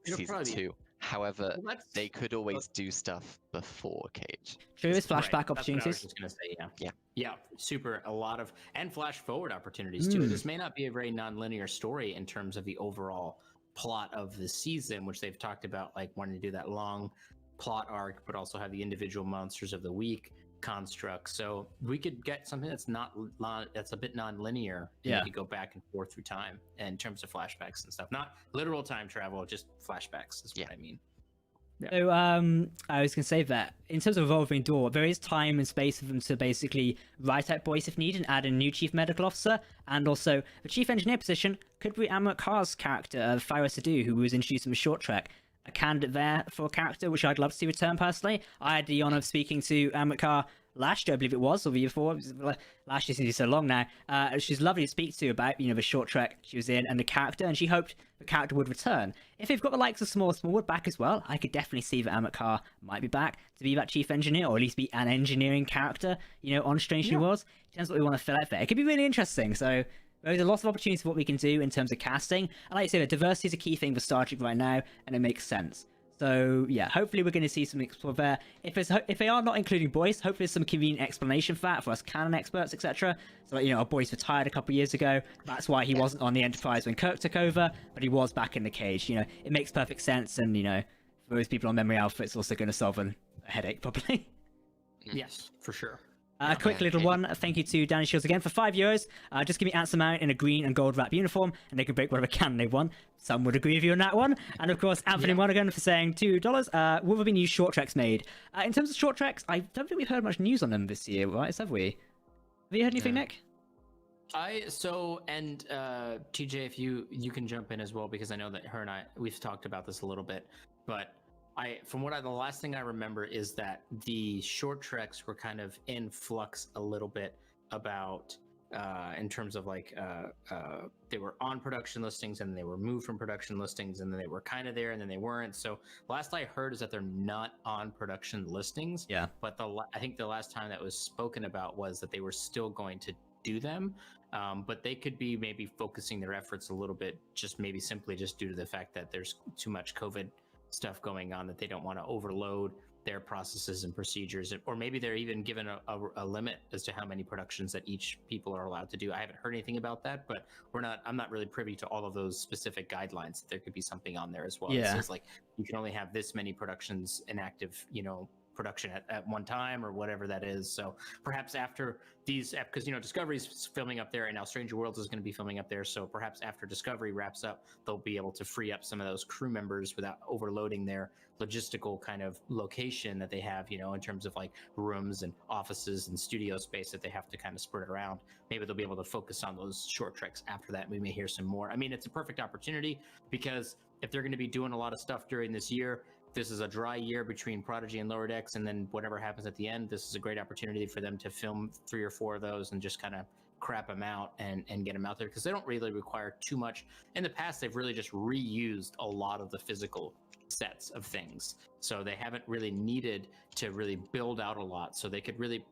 Season 2. However, they could always do stuff before Cage. True, there's flashback That's opportunities. what I was just gonna say, yeah, super. A lot of and flash forward opportunities too. This may not be a very non-linear story in terms of the overall plot of the season, which they've talked about, like wanting to do that long plot arc, but also have the individual monsters of the week construct. So we could get something that's that's a bit non-linear. Yeah, you could go back and forth through time in terms of flashbacks and stuff. Not literal time travel, just flashbacks is what I mean. Yeah. So I was going to say that in terms of Revolving Door, there is time and space for them to basically write out Boyce if needed and add a new chief medical officer, and also the chief engineer position could be Amrit Kar's character, Fyra Sadu, who was introduced in the short trek. A candidate there for a character which I'd love to see return personally. I had the honor of speaking to Amrit Kar last year, I believe it was, or the year before. Last year, since it's so long now. She's lovely to speak to about, the short trek she was in and the character, and she hoped the character would return. If they've got the likes of Smallwood back as well, I could definitely see that Amrit Kar might be back to be that chief engineer, or at least be an engineering character, on Strange New Worlds. Depends what we want to fill out there. It could be really interesting, so there's a lot of opportunities for what we can do in terms of casting. And like I say, the diversity is a key thing for Star Trek right now, and it makes sense. So yeah, hopefully we're going to see some explore there. If they are not including Boyce, hopefully there's some convenient explanation for that for us canon experts, etc. So our Boyce retired a couple of years ago. That's why he wasn't on the Enterprise when Kirk took over, but he was back in the cage. It makes perfect sense, and for those people on Memory Alpha, it's also going to solve a headache probably. Yes, for sure. Quick little one. Thank you to Danny Shields again for €5. Just give me Anson Mount in a green and gold wrap uniform, and they can break whatever canon they want. Some would agree with you on that one. And of course, Anthony Monaghan for saying $2. Will there be new short treks made? In terms of short treks, I don't think we've heard much news on them this year, right? Have we? Have you heard anything, Nick? TJ, if you can jump in as well, because I know that her and we've talked about this a little bit, but the last thing I remember is that the short treks were kind of in flux a little bit about in terms of they were on production listings and they were moved from production listings, and then they were kind of there and then they weren't. So last I heard is that they're not on production listings. Yeah. But I think the last time that was spoken about was that they were still going to do them. But they could be maybe focusing their efforts a little bit, just maybe simply just due to the fact that there's too much COVID stuff going on that they don't want to overload their processes and procedures, or maybe they're even given a limit as to how many productions that each people are allowed to do. I haven't heard anything about that, but I'm not really privy to all of those specific guidelines. There could be something on there as well. Yeah. It says like you can only have this many productions in active, production at one time or whatever that is. So perhaps after these, because Discovery's filming up there, and now Stranger Worlds is going to be filming up there, so perhaps after Discovery wraps up, they'll be able to free up some of those crew members without overloading their logistical kind of location that they have, in terms of like rooms and offices and studio space that they have to kind of spread around. Maybe they'll be able to focus on those short treks after that. We may hear some more. I mean, it's a perfect opportunity, because if they're going to be doing a lot of stuff during this year, this is a dry year between Prodigy and Lower Decks, and then whatever happens at the end, this is a great opportunity for them to film 3 or 4 of those and just kind of crap them out and get them out there, because they don't really require too much. In the past, they've really just reused a lot of the physical sets of things, so they haven't really needed to really build out a lot, so they could really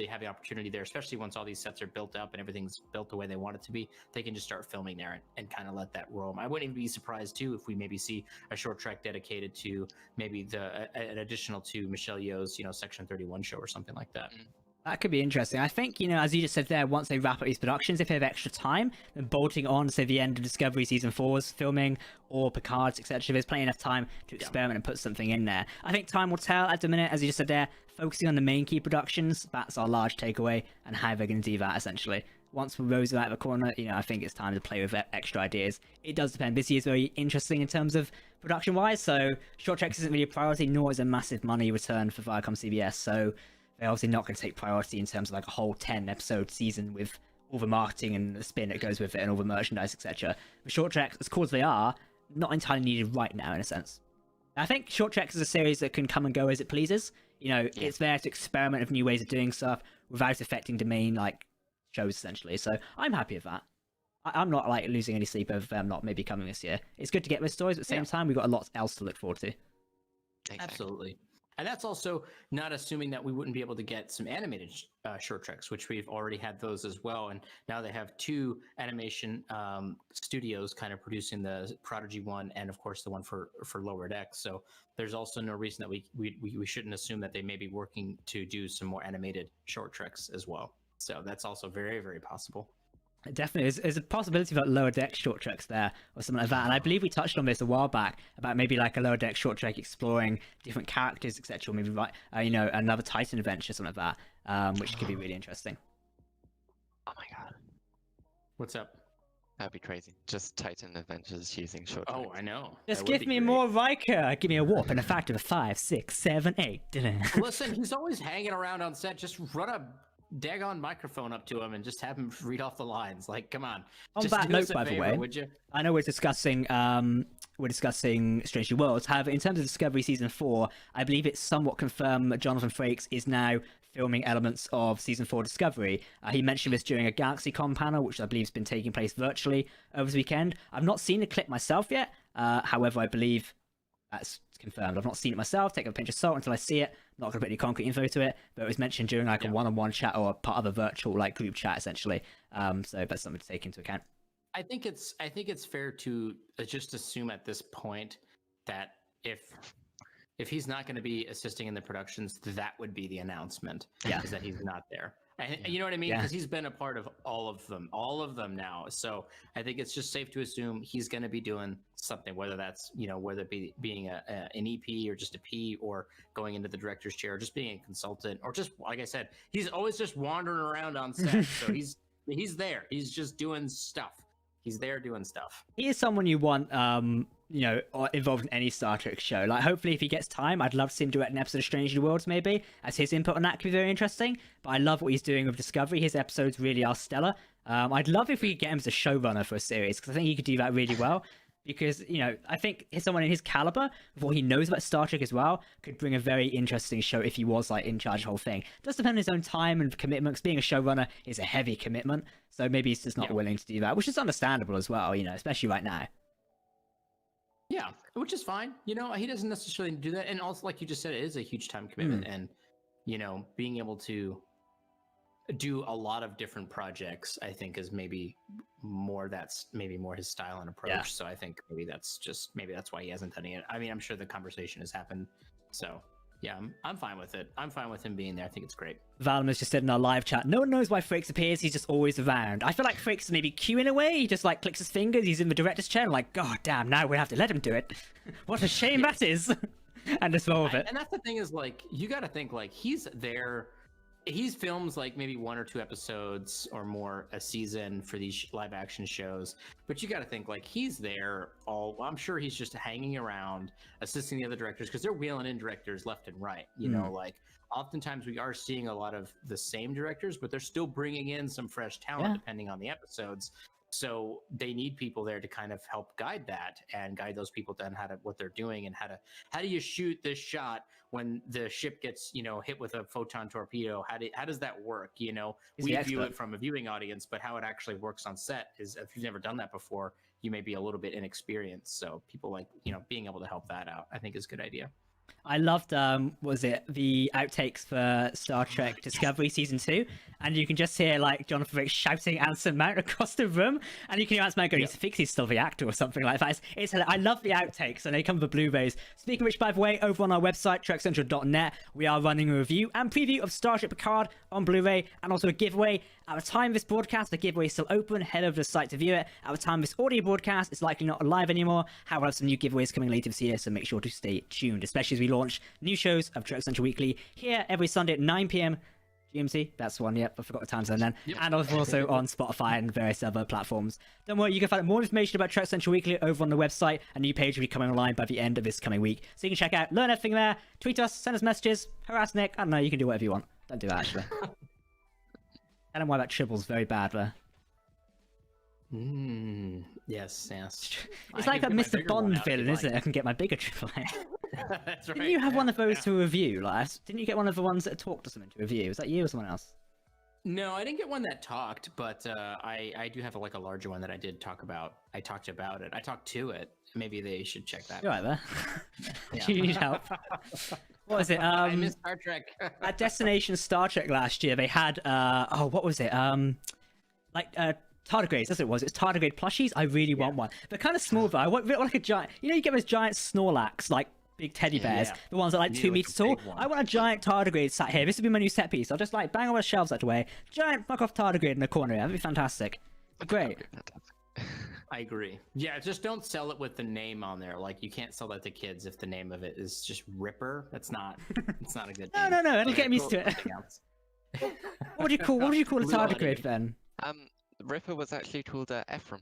have the opportunity there, especially once all these sets are built up and everything's built the way they want it to be. They can just start filming there and kind of let that roam. I wouldn't even be surprised too if we maybe see a short trek dedicated to maybe an additional to Michelle Yeoh's Section 31 show or something like that. That could be interesting. I think, as you just said there, once they wrap up these productions, if they have extra time, then bolting on, say, the end of Discovery Season 4's filming, or Picard's, etc., there's plenty enough time to experiment and put something in there. I think time will tell at the minute, as you just said there, focusing on the main key productions, that's our large takeaway, and how they're going to do that, essentially. Once Rose is out of the corner, I think it's time to play with extra ideas. It does depend. This year's very interesting in terms of production-wise, so Short Treks isn't really a priority, nor is a massive money return for Viacom CBS, so they're obviously not going to take priority in terms of like a whole 10-episode season with all the marketing and the spin that goes with it and all the merchandise, etc. The Short Treks, as cool as they are, not entirely needed right now in a sense. I think Short Treks is a series that can come and go as it pleases. It's there to experiment with new ways of doing stuff without affecting the main like shows essentially. So I'm happy with that. I'm not like losing any sleep over them not maybe coming this year. It's good to get those stories, but at the same time we've got a lot else to look forward to. Exactly. Absolutely. And that's also not assuming that we wouldn't be able to get some animated short treks, which we've already had those as well. And now they have 2 animation studios kind of producing the Prodigy one and, of course, the one for Lower Decks. So there's also no reason that we shouldn't assume that they may be working to do some more animated short treks as well. So that's also very, very possible. Definitely, there's a possibility of Lower Deck short treks there or something like that, and I believe we touched on this a while back about maybe like a Lower Deck short trek exploring different characters, etc. Maybe another Titan adventure, something like that, which could be really interesting. Oh my god, what's up? That'd be crazy. Just Titan adventures using short treks. Oh, I know. Just give me more Riker. Give me a warp and a factor of 5, 6, 7, 8. Listen, he's always hanging around on set. Just run a daggone microphone up to him and just have him read off the lines. Like, come on. On just that note, by the way, would you? I know we're discussing Stranger Worlds. However, in terms of Discovery Season 4, I believe it's somewhat confirmed that Jonathan Frakes is now filming elements of Season 4 Discovery. He mentioned this during a GalaxyCon panel, which I believe has been taking place virtually over the weekend. I've not seen the clip myself yet. However, I believe that's confirmed. I've not seen it myself. Take a pinch of salt until I see it. Not going to put any concrete info to it, but it was mentioned during like a one-on-one chat or a part of a virtual like group chat essentially. So that's something to take into account. I think it's fair to just assume at this point that if he's not going to be assisting in the productions, that would be the announcement. Is that he's not there. You know what I mean? Because he's been a part of all of them now. So I think it's just safe to assume he's going to be doing something, whether that's, whether it be being an EP or just a P or going into the director's chair, or just being a consultant, or just, like I said, he's always just wandering around on set. So he's there. He's just doing stuff. He's there doing stuff. He is someone you want, involved in any Star Trek show. Like, hopefully, if he gets time, I'd love to see him direct an episode of Strange New Worlds, maybe, as his input on that could be very interesting. But I love what he's doing with Discovery. His episodes really are stellar. I'd love if we could get him as a showrunner for a series, because I think he could do that really well. Because, I think someone in his caliber, with what he knows about Star Trek as well, could bring a very interesting show if he was, like, in charge of the whole thing. It does depend on his own time and commitments. Being a showrunner is a heavy commitment, so maybe he's just not willing to do that, which is understandable as well, especially right now. Yeah, which is fine. He doesn't necessarily do that. And also, like you just said, it is a huge time commitment. And, being able to do a lot of different projects, I think is maybe more his style and approach. Yeah. So I think maybe that's why he hasn't done it. I mean, I'm sure the conversation has happened. So yeah, I'm fine with it. I'm fine with him being there. I think it's great. Valmus just said in our live chat, no one knows why Frakes appears, he's just always around. I feel like Frakes is maybe queuing away, he just like clicks his fingers, he's in the director's chair, and like, god damn, now we have to let him do it. What a shame that is. And just roll with it. And that's the thing is, like, you got to think, like, he's there. He films like maybe 1 or 2 episodes or more a season for these live action shows, but you got to think like he's there I'm sure he's just hanging around assisting the other directors because they're wheeling in directors left and right, you know, like oftentimes we are seeing a lot of the same directors, but they're still bringing in some fresh talent depending on the episodes. So they need people there to kind of help guide that and guide those people to what they're doing and how do you shoot this shot when the ship gets, you know, hit with a photon torpedo? How does that work? You know, we view it from a viewing audience, but how it actually works on set is, if you've never done that before, you may be a little bit inexperienced. So people like, you know, being able to help that out, I think is a good idea. I loved, the outtakes for Star Trek Discovery Season 2, and you can just hear, like, Jonathan Frakes shouting Anson Mount across the room, and you can hear Anson Mount going, he's still the actor or something like that. I love the outtakes, and they come with Blu-rays. Speaking of which, by the way, over on our website, trekcentral.net, we are running a review and preview of Starship Picard on Blu-ray, and also a giveaway. At the time of this broadcast, the giveaway is still open. Head over to the site to view it. At the time of this audio broadcast, it's likely not live anymore. However, some new giveaways coming later this year, so make sure to stay tuned, especially as we launch new shows of Trek Central Weekly here every Sunday at 9 p.m. GMT. That's one, yep. I forgot the time zone then. Yep. And also on Spotify and various other platforms. Don't worry, you can find more information about Trek Central Weekly over on the website. A new page will be coming online by the end of this coming week. So you can check out, learn everything there, tweet us, send us messages, harass Nick. I don't know, you can do whatever you want. Don't do that, actually. Tell him why that tribble's very bad there. Yes. It's like a Mr. Bond villain, isn't it? I can get my bigger triple. That's right. Didn't you have one of those to review? Like, didn't you get one of the ones that talked to someone to review? Was that you or someone else? No, I didn't get one that talked, but I do have a larger one that I did talk about. I talked about it. I talked to it. Maybe they should check that. You're right there. Do you need help? What was it? I missed Star Trek. At Destination Star Trek last year, they had what was it? Tardigrades, that's what it was. It's tardigrade plushies. I really want one. They're kind of small though. I want like a giant. You know, you get those giant Snorlax, like big teddy bears, the ones that are like 2 meters tall. I want a giant tardigrade sat here. This would be my new set piece. I'll just like bang all the shelves that way. Giant fuck off tardigrade in the corner. That'd be fantastic. Great. I agree. Yeah, just don't sell it with the name on there. Like, you can't sell that to kids if the name of it is just Ripper. That's not. It's not a good name. No. I'll get used to it. What would you call a tardigrade then? Ripper was actually called Ephraim.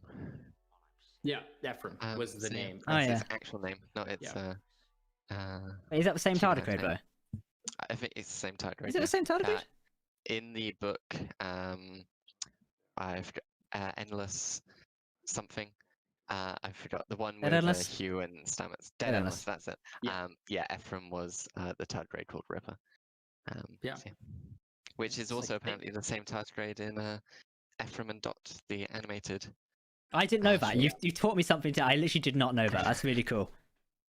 Yeah, Ephraim was the name. That's his actual name. No, it's Is that the same tardigrade though? I think it's the same tardigrade. Is it the same tardigrade? In the book, I forgot Endless something. I forgot the one with Hugh and Stamets. Dead Endless, that's it. Yeah. Ephraim was the tardigrade called Ripper. Which is also apparently the same tardigrade in Ephraim and Dot, the animated. I didn't know that. You taught me something. I literally did not know that. That's really cool.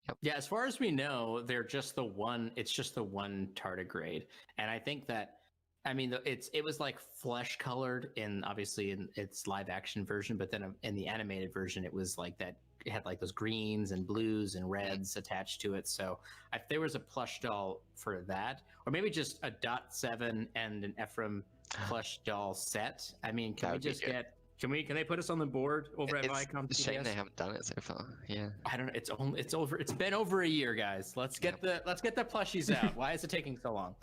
Yep. Yeah, as far as we know, they're just the one. It's just the one tardigrade, and I think that, I mean, it was like flesh colored obviously in its live action version, but then in the animated version, it was like that. It had like those greens and blues and reds attached to it. So if there was a plush doll for that, or maybe just a .7 and an Ephraim plush doll set. I mean, can they put us on the board over at Viacom? It's a shame they haven't done it so far. Yeah. I don't know. It's been over a year, guys. Let's get the plushies out. Why is it taking so long?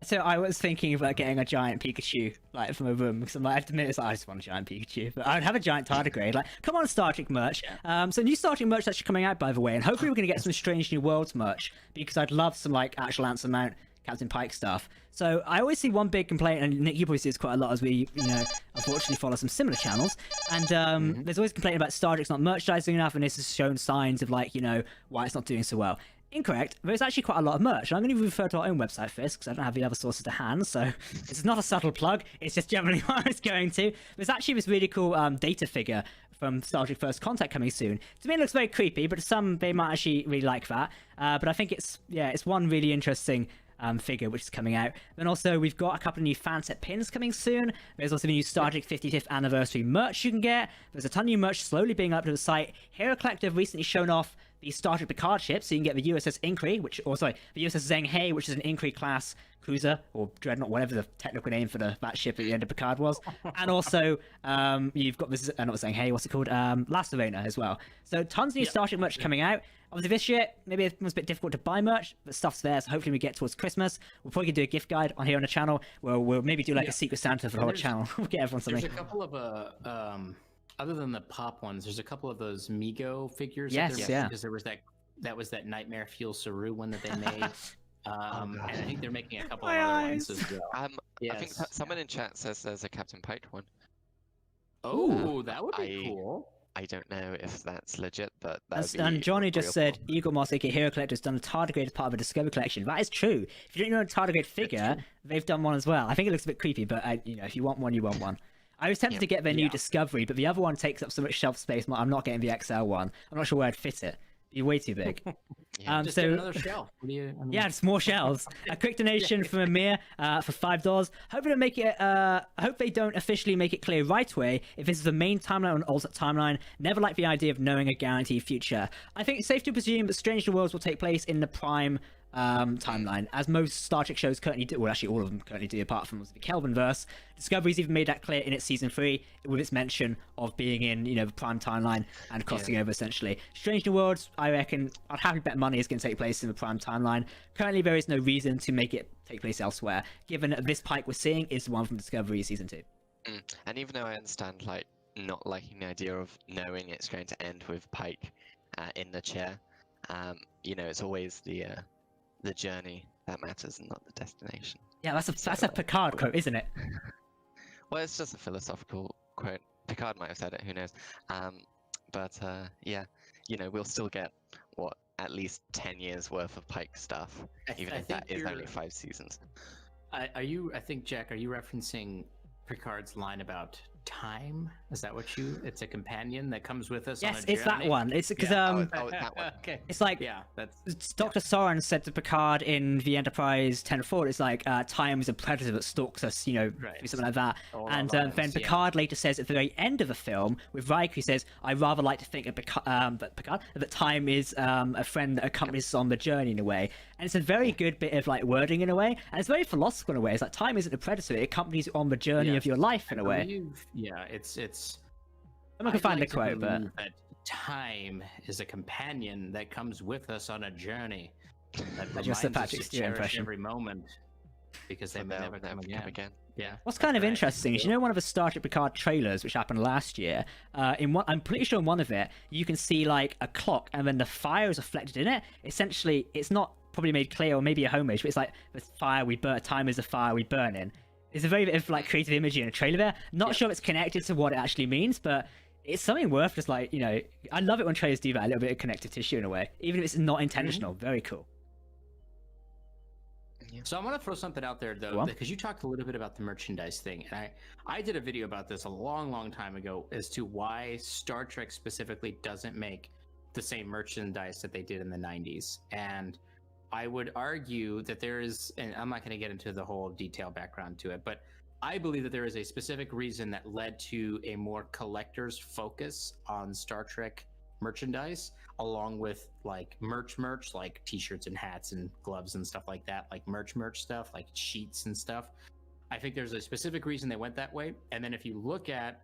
So I was thinking about getting a giant Pikachu, like, from a room, because I have to admit, I just want a giant Pikachu, but I'd have a giant tardigrade. Like, come on, Star Trek merch. So new Star Trek merch is actually coming out, by the way, and hopefully we're going to get some Strange New Worlds merch, because I'd love some, like, actual Anson Mount, Captain Pike stuff. So I always see one big complaint, and Nick, you probably see this quite a lot as we, unfortunately follow some similar channels, and there's always complaining about Star Trek's not merchandising enough, and this has shown signs of, like, why it's not doing so well. Incorrect. There's actually quite a lot of merch. I'm going to refer to our own website first because I don't have the other sources to hand. So it's not a subtle plug. It's just generally what I was going to. There's actually this really cool data figure from Star Trek First Contact coming soon. To me, it looks very creepy, but to some, they might actually really like that. But I think it's one really interesting figure, which is coming out. Then also we've got a couple of new fan set pins coming soon. There's also the new Star Trek 55th anniversary merch you can get. There's a ton of new merch slowly being uploaded to the site. Hero Collective recently shown off the Star Trek Picard ship, so you can get the USS Inquiry, the USS Zheng He, which is an Inquiry class cruiser or dreadnought, whatever the technical name for that ship at the end of Picard was. And also you've got this, not Zheng He, what's it called? Last Arena as well. So tons of new Star Trek merch coming out. Obviously this year, maybe it was a bit difficult to buy merch, but stuff's there, so hopefully we get towards Christmas. We'll probably do a gift guide on here on the channel, where we'll maybe do like a Secret Santa for the whole channel. We'll get everyone something. There's a couple of, other than the pop ones, there's a couple of those Migo figures. Yes, yeah. Because there was that was that Nightmare Fuel Saru one that they made. And I think they're making a couple of other ones as well. I think someone in chat says there's a Captain Pike one. Oh, that would be cool. I don't know if that's legit, but and Johnny just said Eagle Moss aka Hero Collector has done a tardigrade as part of a Discovery collection. That is true. If you don't know a tardigrade figure, they've done one as well. I think it looks a bit creepy, but if you want one, you want one. I was tempted to get their new Discovery, but the other one takes up so much shelf space. I'm not getting the XL one. I'm not sure where I'd fit it. You're way too big. Just get another shelf. Yeah, just more shelves. A quick donation from Amir for $5. Hope they don't make it. Hope they don't officially make it clear right away if this is the main timeline or an alternate timeline. Never like the idea of knowing a guaranteed future. I think it's safe to presume that Strange New Worlds will take place in the Prime timeline, as most Star Trek shows currently do. Well, actually, all of them currently do, apart from the Kelvinverse. Discovery's even made that clear in its season 3, with its mention of being in, the Prime timeline and crossing over essentially. Strange New Worlds, I reckon, I'd happily bet money is going to take place in the Prime timeline. Currently, there is no reason to make it take place elsewhere, given that this Pike we're seeing is the one from Discovery season 2. And even though I understand, not liking the idea of knowing it's going to end with Pike in the chair, it's always the journey that matters and not the destination. Yeah, that's a Picard quote, isn't it? Well, it's just a philosophical quote. Picard might have said it, who knows? We'll still get at least 10 years worth of Pike stuff, even if that is only 5 seasons. I think, Jack, are you referencing Picard's line about time? Is that what it's a companion that comes with us on a journey? Yes, it's that one. It's because that one. Okay. It's like Dr. Soren said to Picard in the Enterprise 10-4, it's like time is a predator that stalks us, something like that. Then Picard later says at the very end of the film with Riker, he says, "I rather like to think that time is a friend that accompanies us on the journey in a way." And it's a very good bit of wording in a way, and it's very philosophical in a way. It's like time isn't a predator; it accompanies you on the journey of your life in a way. It's. I'm not gonna find the quote, but that time is a companion that comes with us on a journey. That just the reminds us Patrick to Stewart cherish impression. Every moment, because they may never come again. Yeah. What's kind of interesting is, one of the Star Trek Picard trailers, which happened last year, I'm pretty sure in one of it, you can see a clock and then the fire is reflected in it. Essentially, it's not probably made clear, or maybe a homage, but it's like the fire we burn, time is the fire we burn in. It's a very bit of creative imagery in a trailer there. Not sure if it's connected to what it actually means, but it's something worth just I love it when trailers do that, a little bit of connective tissue in a way, even if it's not intentional. Very cool. So I want to throw something out there though, because you talked a little bit about the merchandise thing, and I did a video about this a long time ago as to why Star Trek specifically doesn't make the same merchandise that they did in the 90s. And I would argue that there is, and I'm not going to get into the whole detailed background to it, but I believe that there is a specific reason that led to a more collector's focus on Star Trek merchandise, along with merch, like t-shirts and hats and gloves and stuff like that, merch stuff, like sheets and stuff. I think there's a specific reason they went that way. And then if you look at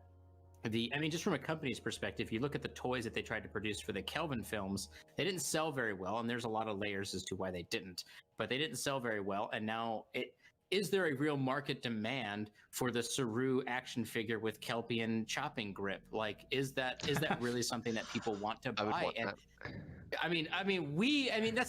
just from a company's perspective, you look at the toys that they tried to produce for the Kelvin films, they didn't sell very well. And there's a lot of layers as to why they didn't, but they didn't sell very well. And now is there a real market demand for the Saru action figure with Kelpian chopping grip? Is that really something that people want to buy? That's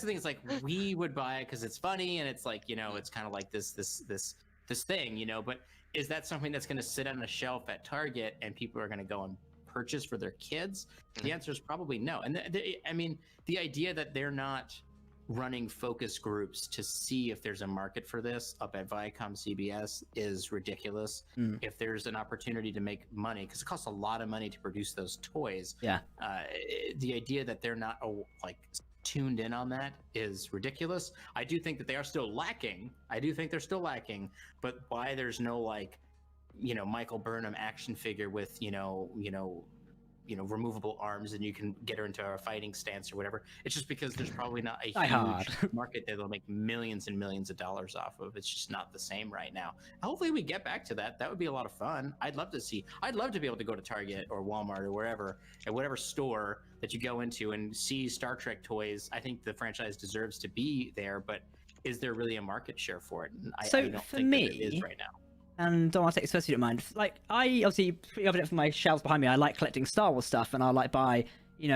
the thing. It's we would buy it because it's funny and it's it's kind of like this thing, but is that something that's going to sit on a shelf at Target and people are going to go and purchase for their kids? The answer is probably no. And the idea that they're not running focus groups to see if there's a market for this up at Viacom CBS is ridiculous. If there's an opportunity to make money, because it costs a lot of money to produce those toys. The idea that they're not tuned in on that is ridiculous. I do think that they are still lacking. But why there's no like, Michael Burnham action figure with, removable arms and you can get her into a fighting stance or whatever. It's just because there's probably not a huge market that they'll make millions and millions of dollars off of. It's just not the same right now. Hopefully we get back to that. That would be a lot of fun. I'd love to be able to go to Target or Walmart or wherever, at whatever store that you go into and see Star Trek toys. I think the franchise deserves to be there, but is there really a market share for it? And I don't think that it is right now. And don't want to take especially don't mind. Like, I obviously pretty evident from my shelves behind me. I like collecting Star Wars stuff, and I like buy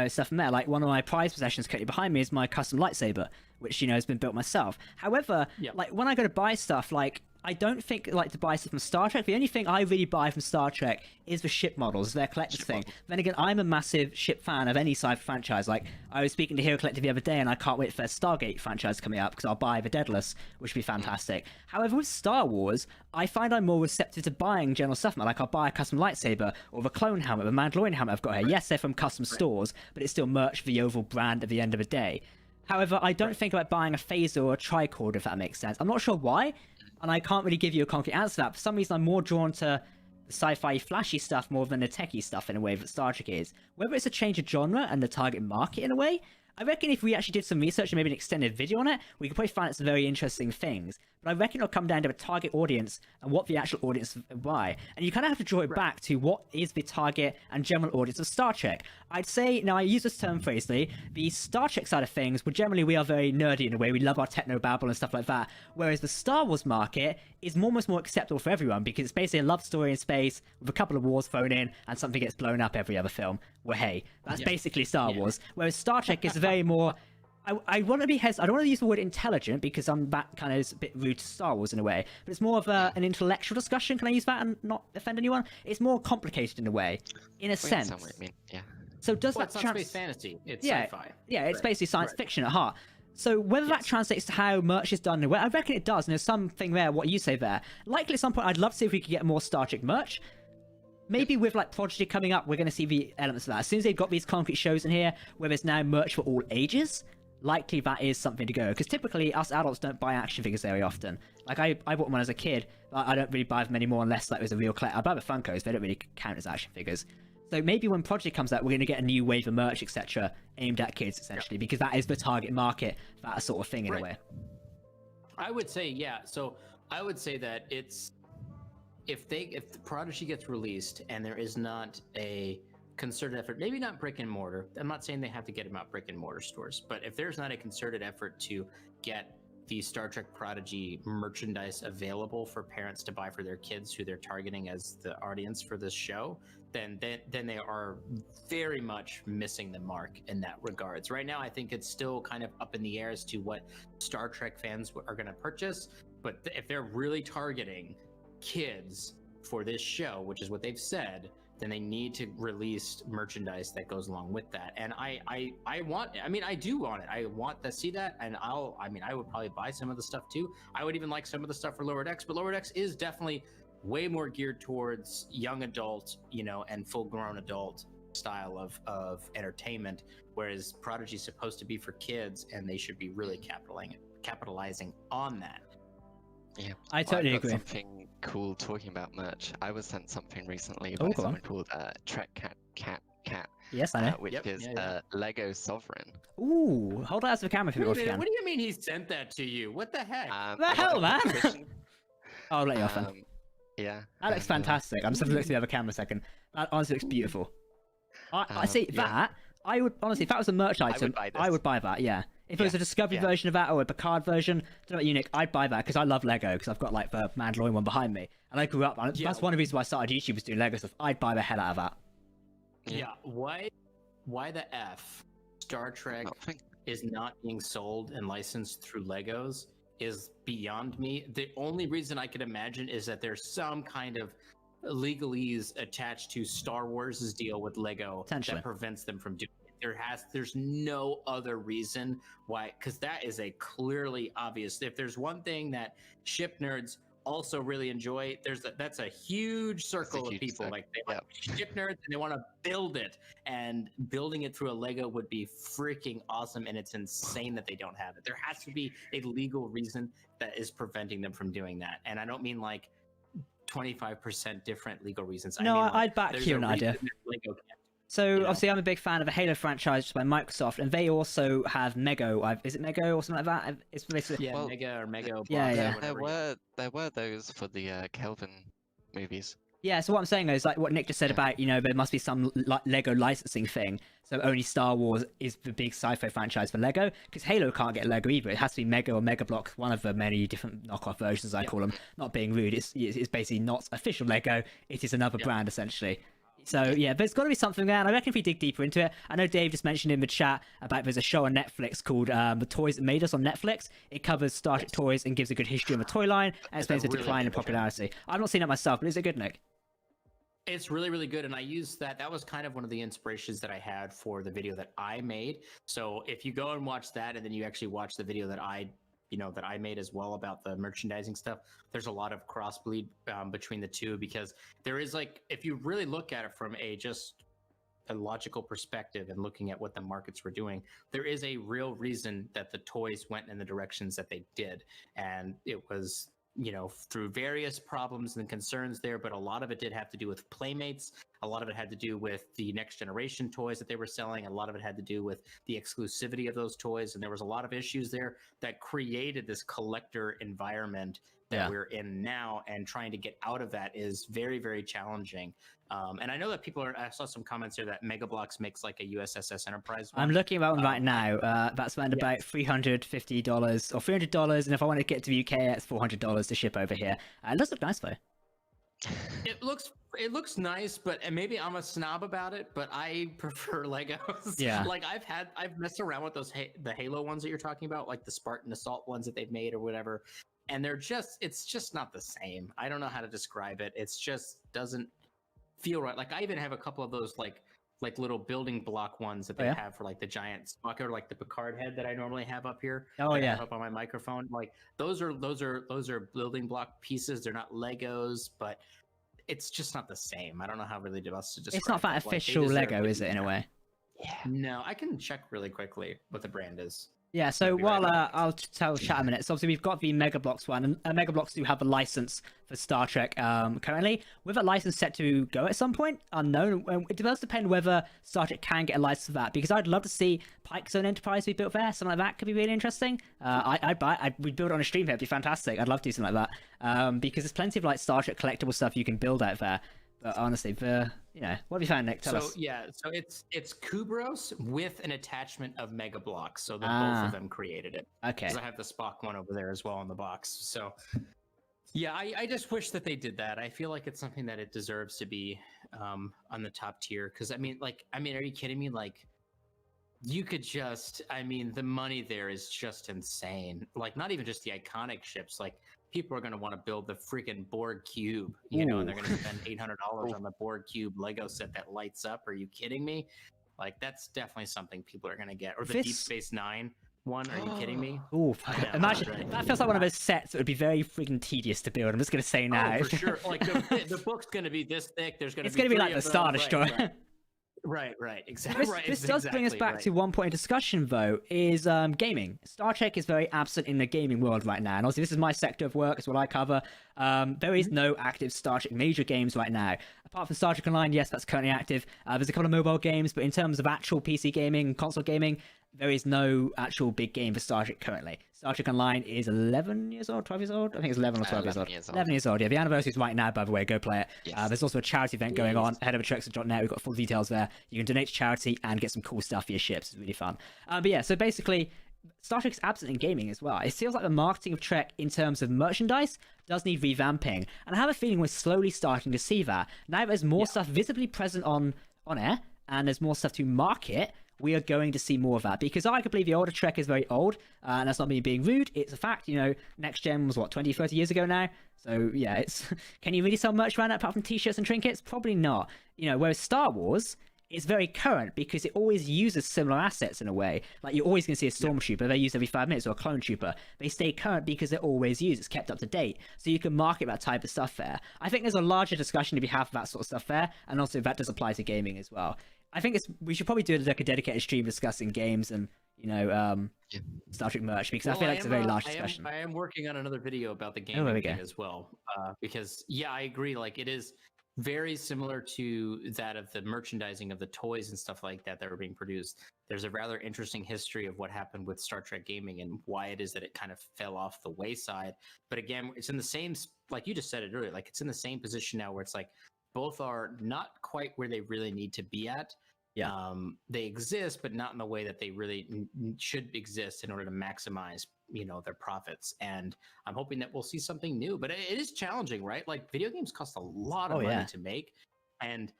stuff from there. Like one of my prized possessions currently behind me is my custom lightsaber, which has been built myself. However, like when I go to buy stuff, like I don't think like to buy stuff from Star Trek. The only thing I really buy from Star Trek is the ship models, their collector's thing. Then again, I'm a massive ship fan of any sci-fi franchise. Like I was speaking to Hero Collective the other day, and I can't wait for their Stargate franchise coming out because I'll buy the Daedalus, which would be fantastic. However, with Star Wars, I find I'm more receptive to buying general stuff. Like I'll buy a custom lightsaber or the clone helmet, the Mandalorian helmet I've got here. Yes, they're from custom stores, but it's still merch for the overall brand at the end of the day. However, I don't think about buying a phaser or a tricorder, if that makes sense. I'm not sure why, and I can't really give you a concrete answer to that. For some reason, I'm more drawn to the sci-fi flashy stuff more than the techie stuff in a way that Star Trek is. Whether it's a change of genre and the target market in a way, I reckon if we actually did some research and maybe an extended video on it, we could probably find out some very interesting things. But I reckon it'll come down to a target audience and what the actual audience buy. And you kind of have to draw it back to what is the target and general audience of Star Trek. I'd say, now I use this term phrasely, the Star Trek side of things, well, generally we are very nerdy in a way. We love our techno-babble and stuff like that. Whereas the Star Wars market is almost more acceptable for everyone because it's basically a love story in space with a couple of wars thrown in and something gets blown up every other film. Well, hey, that's basically Star Wars. Whereas Star Trek is very more... I want to be I don't want to use the word intelligent because that kind of is a bit rude to Star Wars in a way, but it's more of an intellectual discussion. Can I use that and not offend anyone? It's more complicated in a way, in a sense. What I mean. Yeah. So does that it's not space fantasy? It's sci-fi. Yeah, it's basically science fiction at heart. So whether that translates to how merch is done in a way, I reckon it does, and there's something there, what you say there. Likely at some point, I'd love to see if we could get more Star Trek merch. Maybe with like Prodigy coming up, we're going to see the elements of that. As soon as they've got these concrete shows in here, where there's now merch for all ages, likely that is something to go. Because typically, us adults don't buy action figures very often. Like, I bought one as a kid, but I don't really buy them anymore unless like there's a real collector. I buy the Funkos, they don't really count as action figures. So maybe when Prodigy comes out, we're going to get a new wave of merch, etc., aimed at kids, essentially, because that is the target market, that sort of thing, in a way. I would say, so I would say that it's... If the Prodigy gets released and there is not a concerted effort, maybe not brick and mortar, I'm not saying they have to get them out brick and mortar stores, but if there's not a concerted effort to get the Star Trek Prodigy merchandise available for parents to buy for their kids who they're targeting as the audience for this show, then they are very much missing the mark in that regards. Right now, I think it's still kind of up in the air as to what Star Trek fans are going to purchase, but if they're really targeting kids for this show, which is what they've said, then they need to release merchandise that goes along with that. And I do want it. I want to see that, and I would probably buy some of the stuff too. I would even like some of the stuff for Lower Decks, but Lower Decks is definitely way more geared towards young adult, and full-grown adult style of entertainment, whereas Prodigy is supposed to be for kids, and they should be really capitalizing on that. Yeah, I totally agree. Something cool talking about merch. I was sent something recently by someone called Trek Cat. Yes, I know. Which is Lego Sovereign. Ooh, hold that as the camera for me. What do you mean he sent that to you? What the heck? The hell, man? I'll let you off then. Yeah. That looks fantastic. I'm just going to look to the other camera a second. That honestly looks beautiful. I see that. I would honestly, if that was a merch item, I would buy that. Yeah. If it was a Discovery version of that or a Picard version, I don't know about you, Nick, I'd buy that because I love Lego because I've got like the Mandalorian one behind me, and I grew up. That's one of the reasons why I started YouTube was doing Lego stuff. I'd buy the hell out of that. Yeah. Why the F Star Trek is not being sold and licensed through Legos is beyond me. The only reason I could imagine is that there's some kind of legalese attached to Star Wars' deal with Lego that prevents them from doing it. There's no other reason why, because that is a clearly obvious. If there's one thing that ship nerds also really enjoy. That's a huge circle of people. circle. Like they want to be ship nerds and they want to build it, and building it through a Lego would be freaking awesome. And it's insane that they don't have it. There has to be a legal reason that is preventing them from doing that. And I don't mean like 25% different legal reasons. No, I mean, like, I'd back there's you a an reason idea. that Lego can't. So know? obviously, I'm a big fan of the Halo franchise by Microsoft, and they also have Mego. Is it Mego or something like that? It's basically Yeah, Well, Mega or Mega. Yeah, Bloks or yeah. whatever. There were those for the Kelvin movies. Yeah, so what I'm saying is like what Nick just said about, there must be some Lego licensing thing. So only Star Wars is the big sci-fi franchise for Lego, because Halo can't get Lego either. It has to be Mega or Mega Bloks, one of the many different knockoff versions, I call them. Not being rude, it's basically not official Lego. It is another brand, essentially. So yeah, there's got to be something there, and I reckon if we dig deeper into it, I know Dave just mentioned in the chat about there's a show on Netflix called The Toys That Made Us on Netflix. It covers Star Trek toys and gives a good history of the toy line and explains the really decline in good show. popularity. I've not seen it myself, but is it good, Nick? It's really, really good. And I used that. That was kind of one of the inspirations that I had for the video that I made. So if you go and watch that, and then you actually watch the video that I made as well about the merchandising stuff, there's a lot of cross bleed between the two, because there is, like, if you really look at it from just a logical perspective and looking at what the markets were doing, there is a real reason that the toys went in the directions that they did. And it was, through various problems and concerns there, but a lot of it did have to do with Playmates. A lot of it had to do with the next generation toys that they were selling. A lot of it had to do with the exclusivity of those toys. And there was a lot of issues there that created this collector environment that we're in now, and trying to get out of that is very, very challenging. And I know that I saw some comments here that Mega Bloks makes like a USSS Enterprise one. I'm looking at one right now. That's around about $350 or $300, and if I want to get to the UK, it's $400 to ship over here. It does look nice though. It looks nice, but maybe I'm a snob about it, but I prefer Legos. Yeah. Like I've messed around with those the Halo ones that you're talking about, like the Spartan Assault ones that they've made or whatever, and it's just not the same. I don't know how to describe it. It's just doesn't feel right. Like I even have a couple of those like little building block ones that they have for like the giant Spock, or like the Picard head that I normally have up here. Oh yeah, up on my microphone. Like those are building block pieces. They're not Legos, but it's just not the same. I don't know how really else to describe. It's not that official Lego, is it, in a way? Yeah. No, I can check really quickly what the brand is. Yeah, so while I'll tell chat a minute. So obviously we've got the Mega Bloks one, and Mega Bloks do have a license for Star Trek currently. With a license set to go at some point, unknown. It does depend whether Star Trek can get a license for that, because I'd love to see Pike's own Enterprise be built there. Something like that could be really interesting. We'd build it on a stream here. It'd be fantastic. I'd love to do something like that, because there's plenty of like Star Trek collectible stuff you can build out there. But honestly, what have you found, Nick? Tell us. So it's Kubros with an attachment of Mega Bloks, so that both of them created it. Okay. Because I have the Spock one over there as well in the box. So yeah, I just wish that they did that. I feel like it's something that it deserves to be on the top tier. Because are you kidding me? Like, you could the money there is just insane. Like, not even just the iconic ships. Like, people are going to want to build the freaking Borg cube, and they're going to spend $800 on the Borg cube Lego set that lights up. Are you kidding me? Like, that's definitely something people are going to get. Or the Deep Space Nine one. Are you kidding me? Ooh, imagine that feels like one of those sets that would be very freaking tedious to build. I'm just going to say now. Oh, for sure. Like the book's going to be this thick. It's going to be like the Star Destroyer. Right, exactly. This does bring us back to one point of discussion, though, is gaming. Star Trek is very absent in the gaming world right now, and obviously this is my sector of work, it's what I cover. There is no active Star Trek major games right now. Apart from Star Trek Online, yes, that's currently active. There's a couple of mobile games, but in terms of actual PC gaming and console gaming, there is no actual big game for Star Trek currently. Star Trek Online is 11 years old, 12 years old? I think it's 11 or 12 years old. 11 years old, yeah. The anniversary is right now, by the way. Go play it. Yes. There's also a charity event going on, head over to Trexer.net. We've got full details there. You can donate to charity and get some cool stuff for your ships. It's really fun. But yeah, so basically, Star Trek is absent in gaming as well. It feels like the marketing of Trek in terms of merchandise does need revamping. And I have a feeling we're slowly starting to see that. Now there's more stuff visibly present on air, and there's more stuff to market, we are going to see more of that, because arguably the older Trek is very old, and that's not me being rude, it's a fact. Next Gen was 20, 30 years ago now, so yeah, can you really sell merch around that apart from t-shirts and trinkets? Probably not. Whereas Star Wars it's very current because it always uses similar assets in a way. Like you're always going to see a stormtrooper, they're used every 5 minutes, or a clone trooper. They stay current because they're always used. It's kept up to date. So you can market that type of stuff there. I think there's a larger discussion to be had for that sort of stuff there, and also that does apply to gaming as well. I think we should probably do like a dedicated stream discussing games and Star Trek merch, because I feel like it's a very large discussion. I am working on another video about the gaming thing as well, because I agree. Like it is very similar to that of the merchandising of the toys and stuff like that are being produced. There's a rather interesting history of what happened with Star Trek gaming and why it is that it kind of fell off the wayside. But again, it's in the same, like you just said it earlier, like it's in the same position now where it's like both are not quite where they really need to be at. Yeah, they exist, but not in the way that they really should exist in order to maximize, their profits. And I'm hoping that we'll see something new. But it is challenging, right? Like video games cost a lot of money to make, and